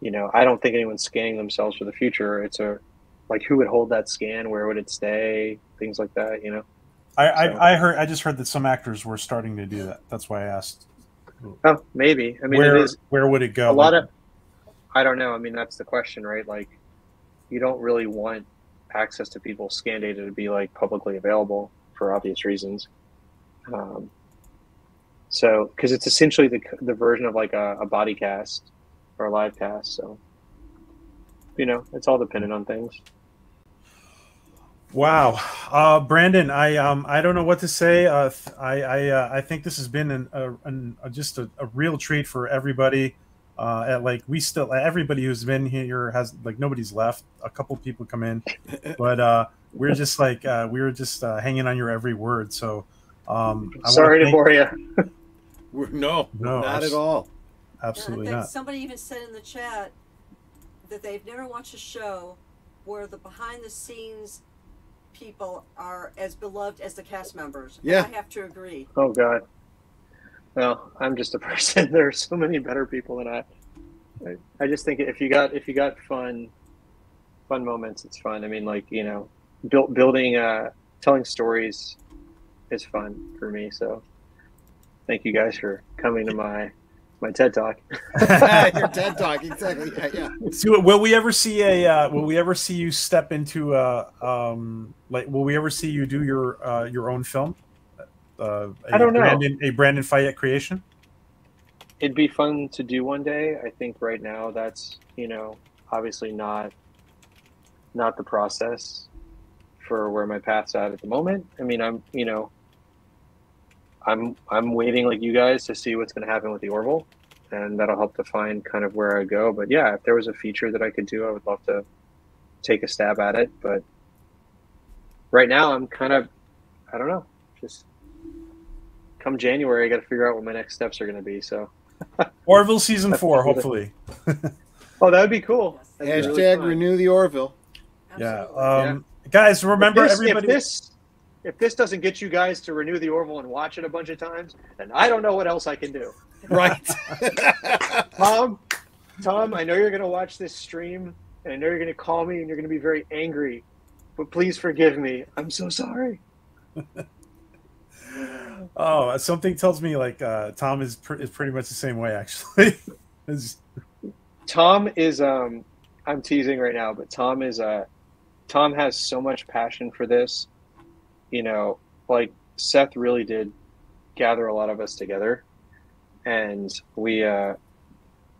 you know, I don't think anyone's scanning themselves for the future. It's like, who would hold that scan? Where would it stay? Things like that, you know? I just heard that some actors were starting to do that. That's why I asked. Oh, maybe. I mean, where would it go? I don't know. I mean, that's the question, right? Like, you don't really want access to people's scan data to be like publicly available for obvious reasons. So, because it's essentially the version of like a body cast or a live cast. So, you know, it's all dependent on things. Wow, Brandon, I don't know what to say. I think this has been just a real treat for everybody. Like everybody who's been here has, like, nobody's left. A couple people come in, but we're just like hanging on your every word. So sorry to bore you. No, not at all. Absolutely not. Somebody even said in the chat that they've never watched a show where the behind the scenes people are as beloved as the cast members. Yeah, I have to agree. Oh God. Well, I'm just a person. There are so many better people than I just think if you got fun moments, it's fun. I mean, like, you know, building telling stories is fun for me. So thank you guys for coming to my TED Talk. Your TED Talk, exactly. Yeah. So, will we ever see you step into will we ever see you do your own film? I don't know. A Brandon Fayette creation? It'd be fun to do one day. I think right now that's, you know, obviously not the process for where my path's at the moment. I mean, I'm waiting like you guys to see what's going to happen with the Orville, and that'll help define kind of where I go. But yeah, if there was a feature that I could do, I would love to take a stab at it. But right now I'm kind of, I don't know, just come January, I got to figure out what my next steps are going to be. So Orville season 4, hopefully. Oh, that would be cool. Hashtag really renew the Orville. Yeah. Guys, remember everybody. If this doesn't get you guys to renew the Orville and watch it a bunch of times, then I don't know what else I can do. Right. Tom, I know you're going to watch this stream, and I know you're going to call me, and you're going to be very angry, but please forgive me. I'm so sorry. Oh, something tells me like Tom is pretty much the same way, actually. Tom is I'm teasing right now, but Tom has so much passion for this. You know, like Seth really did gather a lot of us together, and we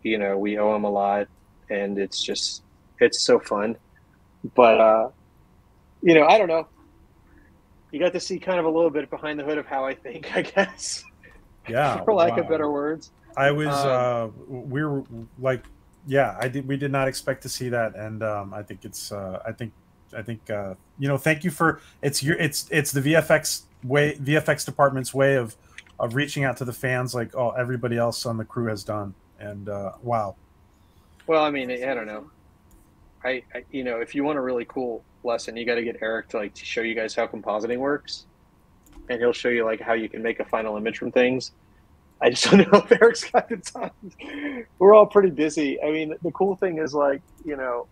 you know, we owe him a lot, and it's so fun. But you know, I don't know. You got to see kind of a little bit behind the hood of how I think, I guess. Yeah, For lack of better words. I was we were like, yeah, we did not expect to see that, and I think it's I think you know, thank you for it's the VFX department's way of reaching out to the fans like everybody else on the crew has done, and wow. Well, I mean, I don't know. I you know, if you want a really cool lesson, you got to get Eric to show you guys how compositing works, and he'll show you like how you can make a final image from things. I just don't know if Eric's got the time. We're all pretty busy. I mean, the cool thing is like, you know,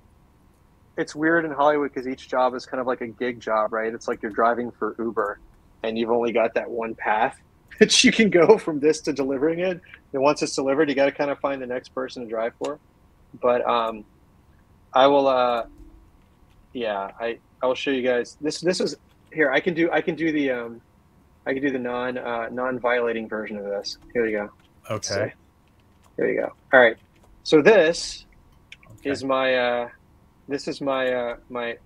it's weird in Hollywood because each job is kind of like a gig job, right? It's like you're driving for Uber and you've only got that one path that you can go from this to delivering it. And once it's delivered, you got to kind of find the next person to drive for. But I will, yeah, I will show you guys. This is here. I can do the non-violating version of this. Here you go. Okay. Here you go. All right. So this is my my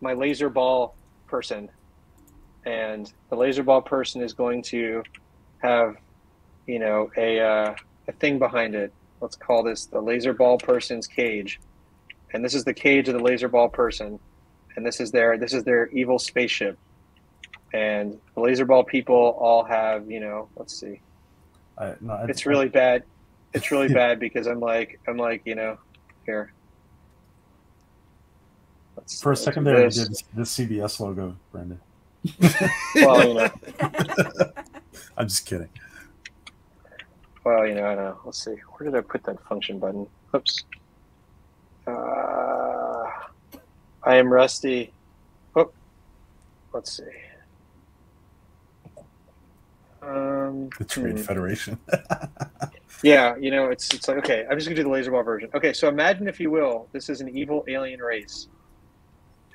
laser ball person, and the laser ball person is going to have, you know, a thing behind it. Let's call this the laser ball person's cage, and this is the cage of the laser ball person, and this is their evil spaceship. And the laser ball people all have, you know, let's see. It's really bad. It's really bad because I'm like, you know, here. For a second there, you did this CBS logo, Brandon. Well, you know. I'm just kidding. Well, you know, I know. Let's see. Where did I put that function button? Oops. I am rusty. Oh, let's see. The Trade Federation. Yeah, you know, it's like, okay, I'm just gonna do the laser ball version. Okay, so imagine, if you will, this is an evil alien race,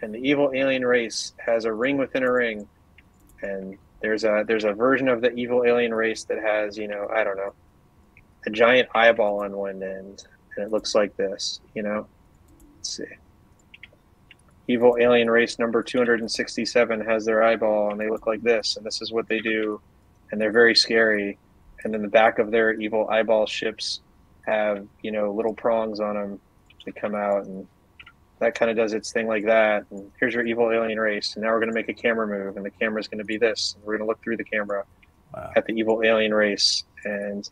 and the evil alien race has a ring within a ring, and there's a version of the evil alien race that has, you know, I don't know, a giant eyeball on one end, and it looks like this, you know. Let's see. Evil alien race number 267 has their eyeball, and they look like this, and this is what they do. And they're very scary. And then the back of their evil eyeball ships have, you know, little prongs on them that come out, and that kind of does its thing like that. And here's your evil alien race. And now we're going to make a camera move, and the camera's going to be this. And we're going to look through the camera at the evil alien race. And,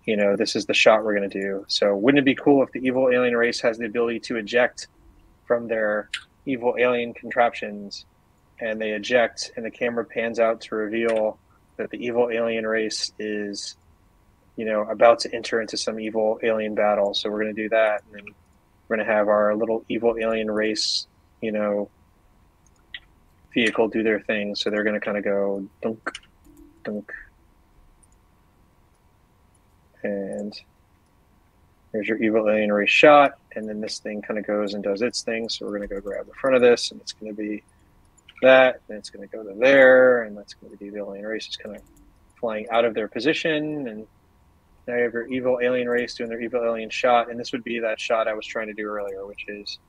you know, this is the shot we're going to do. So wouldn't it be cool if the evil alien race has the ability to eject from their evil alien contraptions, and they eject, and the camera pans out to reveal that the evil alien race is, you know, about to enter into some evil alien battle. So we're going to do that, and then we're going to have our little evil alien race, you know, vehicle do their thing. So they're going to kind of go dunk, dunk, and there's your evil alien race shot, and then this thing kind of goes and does its thing. So we're going to go grab the front of this, and it's going to be that, and it's going to go to there, and that's going to be the alien race is kind of flying out of their position, and now you have your evil alien race doing their evil alien shot, and this would be that shot I was trying to do earlier, which is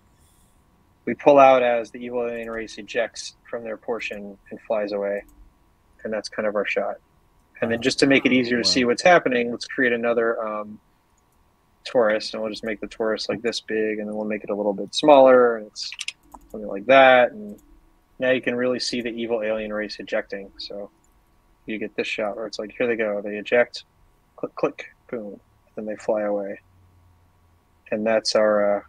we pull out as the evil alien race ejects from their portion and flies away, and that's kind of our shot. And then just to make it easier to see what's happening, let's create another torus, and we'll just make the torus like this big, and then we'll make it a little bit smaller, and it's something like that, and now you can really see the evil alien race ejecting. So you get this shot where it's like, here they go, they eject, click, click, boom, then they fly away. And that's our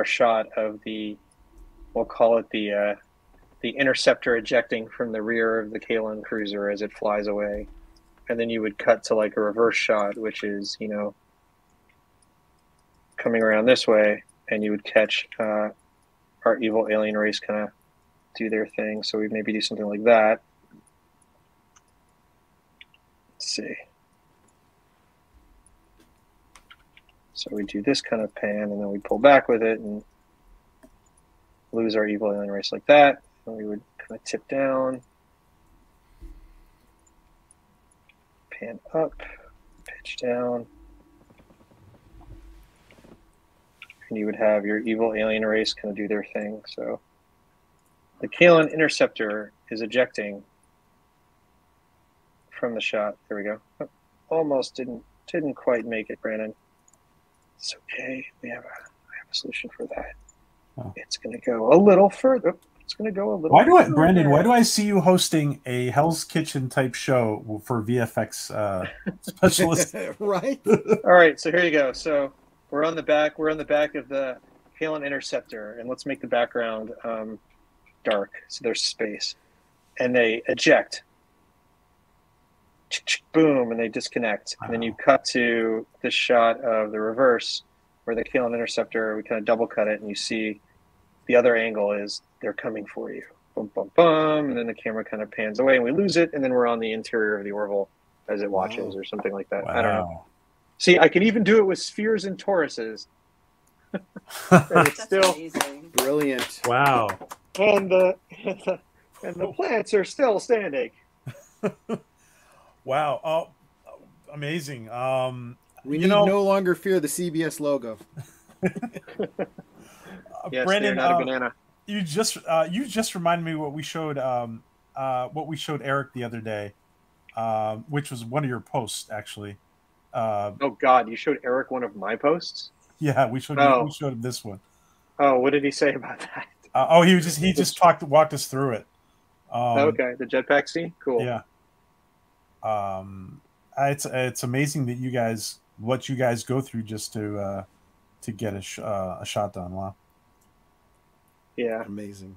shot of the, we'll call it the interceptor ejecting from the rear of the Kalon cruiser as it flies away. And then you would cut to like a reverse shot, which is, you know, coming around this way, and you would catch our evil alien race kind of do their thing. So we maybe do something like that. Let's see. So we do this kind of pan, and then we pull back with it and lose our evil alien race like that. And we would kind of tip down. pan up, pitch down. And you would have your evil alien race kind of do their thing. So the Kalen Interceptor is ejecting from the shot. There we go. Oh, almost didn't quite make it, Brandon. It's okay. I have a solution for that. Oh. It's going to go a little further. It's going to go a little. Brandon? Why do I see you hosting a Hell's Kitchen type show for VFX specialists? Right. All right. So here you go. So we're on the back. We're on the back of the Kalen Interceptor, and let's make the background dark so there's space. And they eject. Boom, and they disconnect. And then you cut to this shot of the reverse where the Kalen Interceptor, we kind of double cut it, and you see the other angle is they're coming for you. Boom, boom, boom. And then the camera kind of pans away and we lose it. And then we're on the interior of the Orville as it watches or something like that. Wow. I don't know. See, I can even do it with spheres and toruses. It's still amazing. Brilliant. Wow. And the plants are still standing. Wow. Oh, amazing. We need no longer fear the CBS logo. Yes, Brandon, not a banana. You just reminded me what we showed Eric the other day, which was one of your posts actually. Oh God, you showed Eric one of my posts? Yeah, we showed him this one. Oh, what did he say about that? He just walked us through it. Okay, the jetpack scene, cool. Yeah. It's amazing that what you guys go through just to get a shot done. Wow. Yeah. Amazing.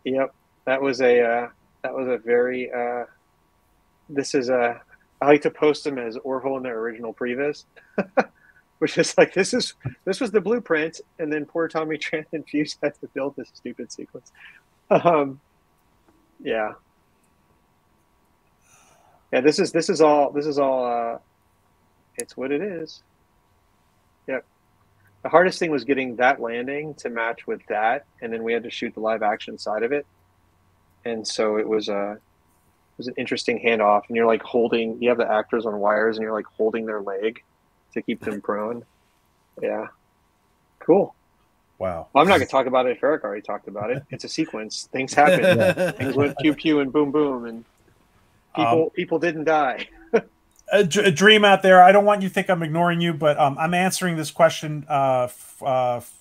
Yep. That was a very I like to post them as Orville in their original previs. Which is like this was the blueprint, and then poor Tommy Tran and Fuse had to build this stupid sequence. Yeah. Yeah, this is all it's what it is. Yep. The hardest thing was getting that landing to match with that, and then we had to shoot the live action side of it. And so it was an interesting handoff, and you're like you have the actors on wires and you're like holding their leg to keep them prone. Yeah. Cool. Wow. Well, I'm not going to talk about it if Eric already talked about it. It's a sequence. Things happen. Yeah. Things went pew pew and boom boom, and people didn't die. A dream out there. I don't want you to think I'm ignoring you, but I'm answering this question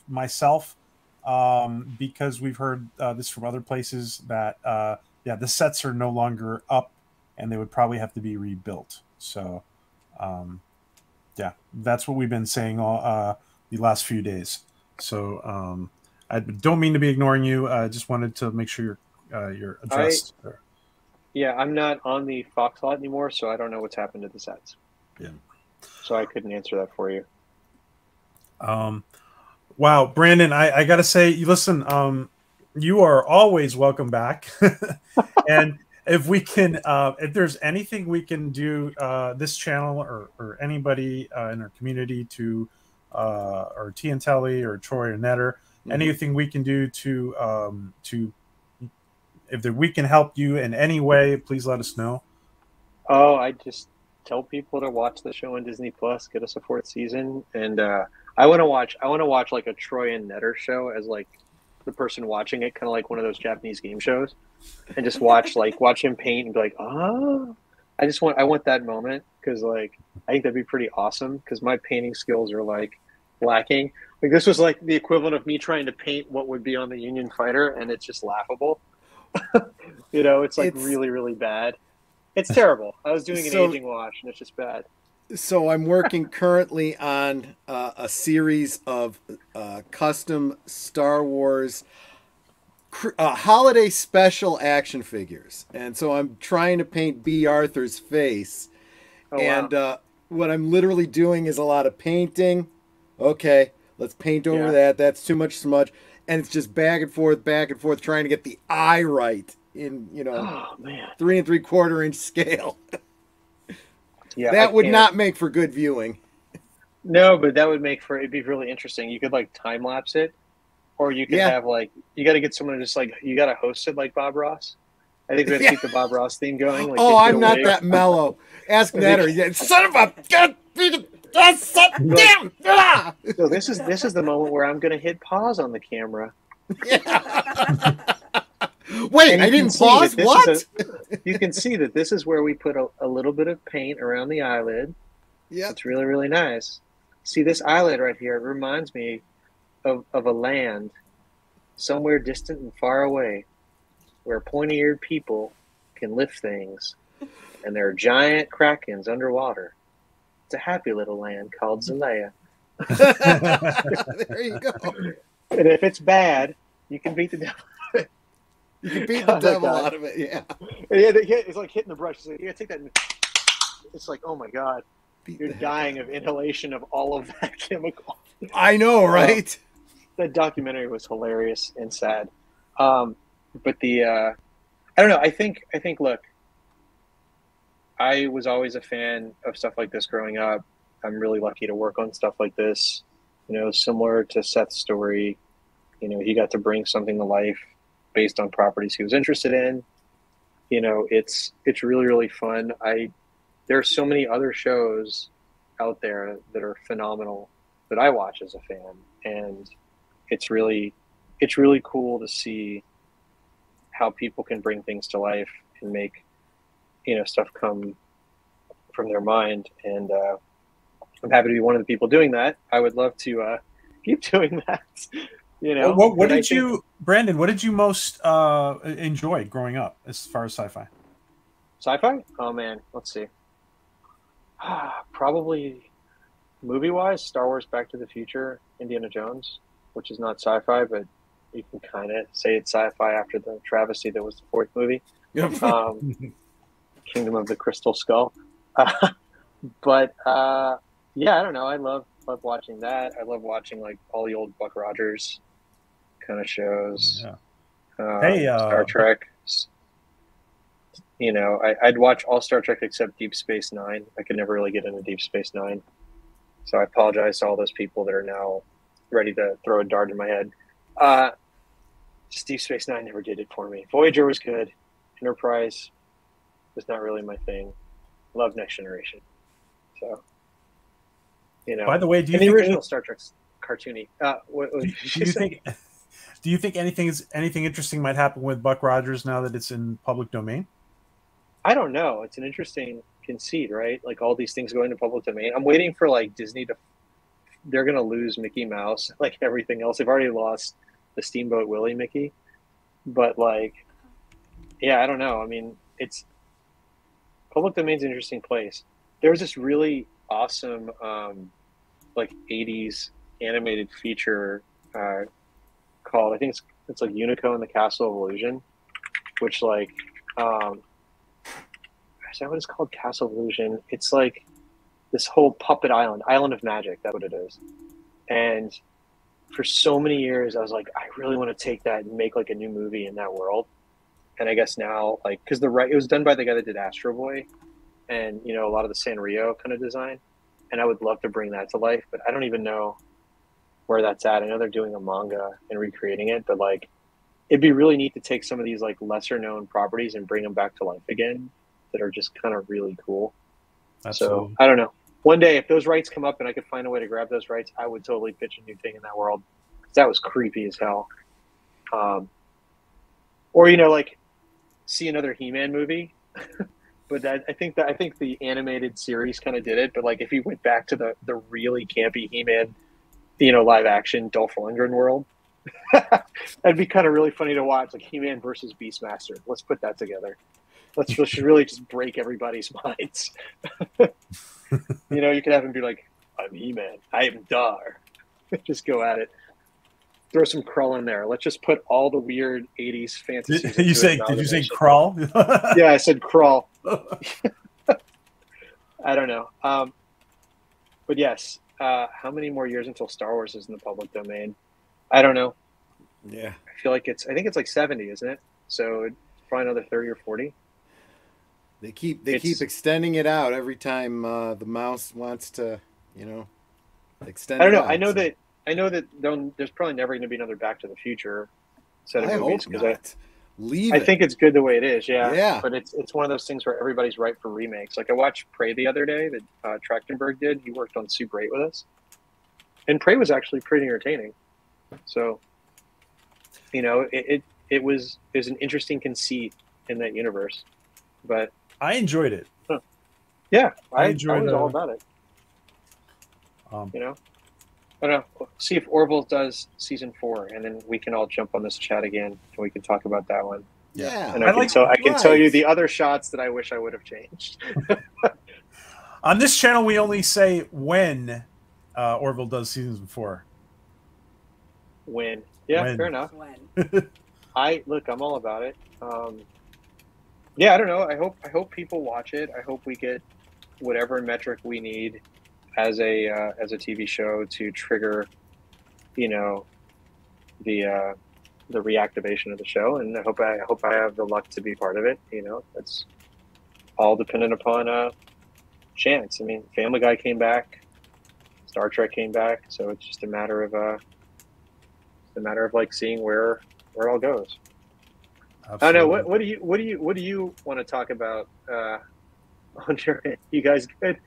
myself because we've heard this from other places that the sets are no longer up and they would probably have to be rebuilt. So yeah, that's what we've been saying all the last few days. So I don't mean to be ignoring you. I just wanted to make sure you're addressed. Yeah, I'm not on the Fox lot anymore, so I don't know what's happened to the sets. Yeah. So I couldn't answer that for you. Wow, Brandon, I got to say, listen, you are always welcome back. And if we can, if there's anything we can do, this channel or anybody in our community to, or T and Telly or Troy or Netter, anything we can do to if we can help you in any way, please let us know. Oh, I just tell people to watch the show on Disney Plus, get us a 4th season, and I want to watch like a Troy and Netter show as like the person watching it, kind of like one of those Japanese game shows, and just watch him paint and be like, oh, I want that moment, because like I think that'd be pretty awesome, because my painting skills are like lacking. Like this was like the equivalent of me trying to paint what would be on the Union Fighter, and it's just laughable. It's like really, really bad. It's terrible. I was doing an aging wash, and it's just bad. So I'm working currently on a series of custom Star Wars holiday special action figures, and so I'm trying to paint B. Arthur's face. Oh, and wow. What I'm literally doing is a lot of painting. Okay, let's paint over that. That's too much smudge. And it's just back and forth, trying to get the eye right in, 3 3/4 inch scale. Yeah, that would not make for good viewing. No, but that would it'd be really interesting. You could like time lapse it, or you could have like, you got to get someone to just like, you got to host it like Bob Ross, I think we have to keep the Bob Ross theme going. Like, I'm not that mellow. Ask Netter. Son of a god! Damn! So this is the moment where I'm going to hit pause on the camera. Yeah. Wait, I didn't pause. What? You can see that this is where we put a little bit of paint around the eyelid. Yeah, it's really, really nice. See this eyelid right here? It reminds me of a land somewhere distant and far away, where pointy-eared people can lift things, and there are giant krakens underwater. It's a happy little land called Zalea. There you go. And if it's bad, you can beat the devil. You can beat the devil out of it, yeah. It's like hitting the brush. It's like, yeah, take that. It's like, oh my God. You're dying of inhalation of all of that chemical. I know, right? That documentary was hilarious and sad. But I don't know. I think, look, I was always a fan of stuff like this growing up. I'm really lucky to work on stuff like this. You know, similar to Seth's story, you know, he got to bring something to life based on properties he was interested in. You know, it's really, really fun. There are so many other shows out there that are phenomenal that I watch as a fan. And it's really cool to see how people can bring things to life and make, you know, stuff come from their mind. And I'm happy to be one of the people doing that. I would love to keep doing that. You know, what did you, Brandon? What did you most enjoy growing up as far as sci-fi? Sci-fi? Oh man, let's see. Probably movie-wise, Star Wars, Back to the Future, Indiana Jones, which is not sci-fi, but you can kind of say it's sci-fi after the travesty that was the fourth movie. Yep. Kingdom of the Crystal Skull. But yeah, I don't know. I love watching that. I love watching like all the old Buck Rogers kind of shows. Yeah. Star Trek. You know, I'd watch all Star Trek except Deep Space Nine. I could never really get into Deep Space Nine. So I apologize to all those people that are now ready to throw a dart in my head. Just Deep Space Nine never did it for me. Voyager was good. Enterprise was not really my thing. Love Next Generation. So, you know. By the way, do you think the think original Star Trek's cartoony? Do you think anything interesting might happen with Buck Rogers now that it's in public domain? I don't know. It's an interesting conceit, right? Like all these things going to public domain. I'm waiting for like Disney they're going to lose Mickey Mouse, like everything else. They've already lost the Steamboat Willie Mickey. But like, yeah, I don't know. I mean, it's public domain's an interesting place. There was this really awesome, like 80s animated feature called, I think it's like Unico and the Castle of Illusion, which like, is that what it's called? Castle of Illusion. It's like this whole puppet island of magic. That's what it is. And for so many years, I was like, I really want to take that and make like a new movie in that world. And I guess now, like, because it was done by the guy that did Astro Boy, and you know a lot of the Sanrio kind of design. And I would love to bring that to life, but I don't even know where that's at. I know they're doing a manga and recreating it, but like, it'd be really neat to take some of these like lesser known properties and bring them back to life again that are just kind of really cool. Absolutely. So I don't know. One day, if those rights come up and I could find a way to grab those rights, I would totally pitch a new thing in that world. That was creepy as hell. Or, you know, like see another He-Man movie. But I think the animated series kind of did it. But like if you went back to the really campy He-Man, you know, live action Dolph Lundgren world, that'd be kind of really funny to watch. Like He-Man versus Beastmaster. Let's put that together. Let's really just break everybody's minds. You know, you could have him be like, I'm He-Man. I am Dar. Just go at it. Throw some Krull in there. Let's just put all the weird 80s fantasies. Did you say Krull? Yeah, I said Krull. I don't know. But yes, how many more years until Star Wars is in the public domain? I don't know. Yeah. I think it's like 70, isn't it? So probably another 30 or 40. They keep extending it out every time the mouse wants to, you know, extend. I don't know. Out, I know that there's probably never going to be another Back to the Future set of movies. Hope not. Leave I it. think it's good the way it is, Yeah. But it's one of those things where everybody's ripe for remakes. Like I watched Prey the other day that Trachtenberg did. He worked on Super 8 with us, and Prey was actually pretty entertaining. So, you know, it was an interesting conceit in that universe, but I enjoyed it. Yeah, I enjoyed was all about it. You know, I don't know. See if Orville does season 4, and then we can all jump on this chat again, and we can talk about that one. Yeah, and I can tell you the other shots that I wish I would have changed. On this channel, we only say when Orville does season 4. When? Yeah, when. Fair enough. When? I'm all about it. Yeah, I don't know. I hope people watch it. I hope we get whatever metric we need as a TV show to trigger, you know, the reactivation of the show, and I hope I have the luck to be part of it. You know, it's all dependent upon chance. I mean, Family Guy came back, Star Trek came back, so it's just a matter of like seeing where it all goes. Absolutely. I don't know. What do you want to talk about on your end? You guys good?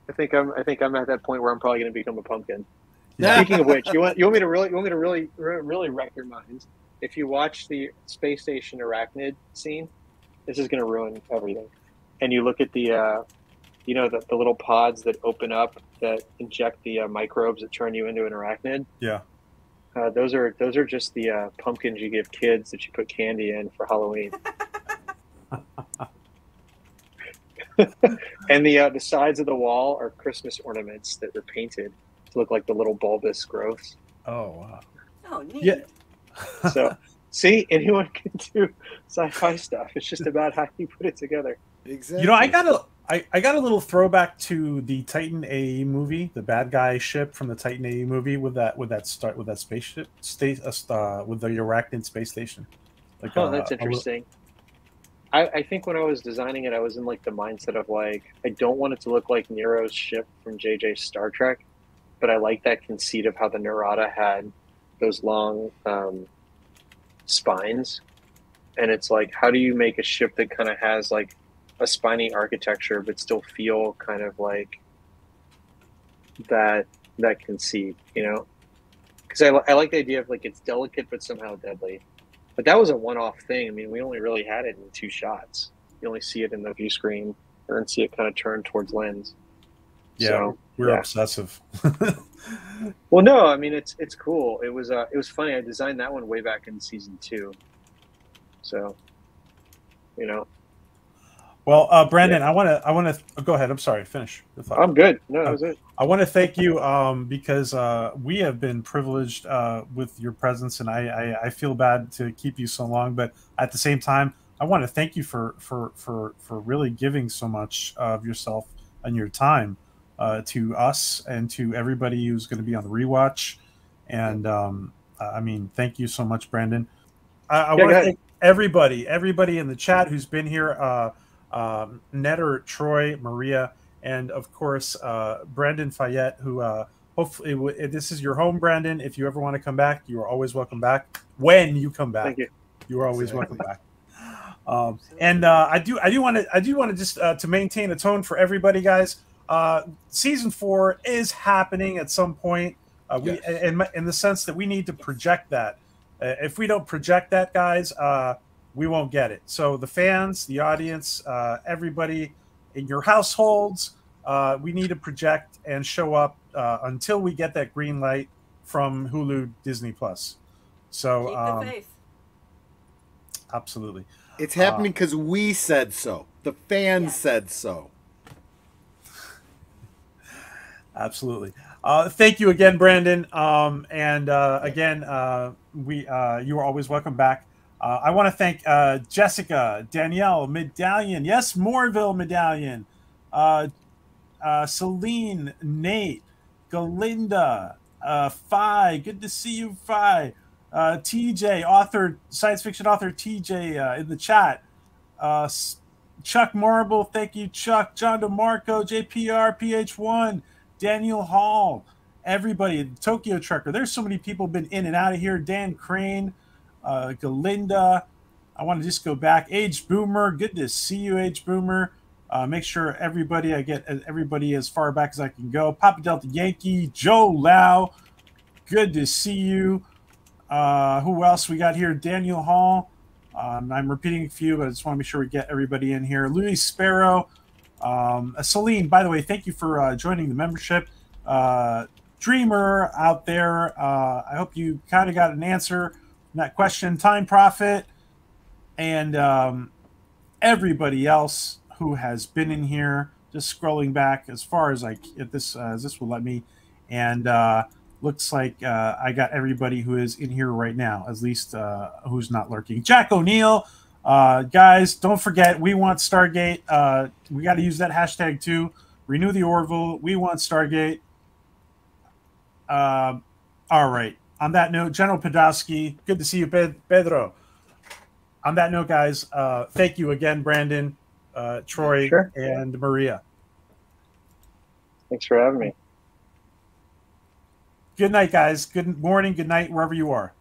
I think I'm at that point where I'm probably going to become a pumpkin. Yeah. Speaking of which, you want me to really wreck your minds. If you watch the space station arachnid scene, this is going to ruin everything. And you look at the the little pods that open up that inject the microbes that turn you into an arachnid. Yeah. Those are just the pumpkins you give kids that you put candy in for Halloween. And the sides of the wall are Christmas ornaments that were painted to look like the little bulbous growths. Oh wow! Oh neat. Yeah. So see, anyone can do sci-fi stuff. It's just about how you put it together. Exactly. You know, I got a little throwback to the Titan AE movie, the bad guy ship from the Titan AE movie with that spaceship with the arachnid space station. Like, that's interesting. I think when I was designing it, I was in like the mindset of like, I don't want it to look like Nero's ship from JJ's Star Trek, but I like that conceit of how the Narada had those long spines. And it's like, how do you make a ship that kind of has like a spiny architecture, but still feel kind of like that conceit, you know? Because I like the idea of like, it's delicate, but somehow deadly. But that was a one-off thing. I mean, we only really had it in 2 shots. You only see it in the view screen, or and see it kind of turn towards lens. Yeah, so, we're obsessive. Well, no, I mean it's cool. It was funny. I designed that one way back in season 2. So, you know. Well, Brandon, I want to go ahead. I'm sorry. Finish the thought. I'm good. No, that was it. I want to thank you because we have been privileged with your presence, and I feel bad to keep you so long, but at the same time, I want to thank you for really giving so much of yourself and your time to us and to everybody who's going to be on the rewatch. And I mean, thank you so much, Brandon. I want to thank everybody in the chat who's been here. Netter, Troy, Maria, and of course Brandon Fayette, who hopefully this is your home, Brandon. If you ever want to come back, you are always welcome back. When you come back, you are always welcome back. And I do want to just to maintain a tone for everybody, guys. Season 4 is happening at some point. We in the sense that we need to project that. If we don't project that, guys, we won't get it. So the fans, the audience, everybody in your households, we need to project and show up until we get that green light from Hulu, Disney Plus. So keep the faith. Absolutely. It's happening because we said so. The fans said so. Absolutely. Thank you again, Brandon. Again, you are always welcome back. I want to thank Jessica, Danielle, Medallion, yes, Morville Medallion, Celine, Nate, Galinda, Phi, good to see you, Phi, TJ, author, science fiction author TJ in the chat, Chuck Marble, thank you, Chuck, John DeMarco, JPR, PH1, Daniel Hall, everybody, Tokyo Trucker. There's so many people been in and out of here. Dan Crane, Galinda, I want to just go back. Age Boomer, good to see you, Age Boomer. Make sure everybody, I get everybody as far back as I can go. Papa Delta Yankee, Joe Lau, good to see you. Who else we got here? Daniel Hall. I'm repeating a few, but I just want to make sure we get everybody in here. Louis Sparrow. Celine, by the way, thank you for joining the membership. Dreamer out there, I hope you kind of got an answer from that question. Time Prophet, and everybody else who has been in here. Just scrolling back as far as this will let me, and looks like I got everybody who is in here right now, at least who's not lurking. Jack O'Neill, guys, don't forget, we want Stargate. We got to use that hashtag too. Renew the Orville. We want Stargate. All right. On that note, General Podolsky, good to see you, Pedro. On that note, guys, thank you again, Brandon, Troy, and Maria. Thanks for having me. Good night, guys. Good morning, good night, wherever you are.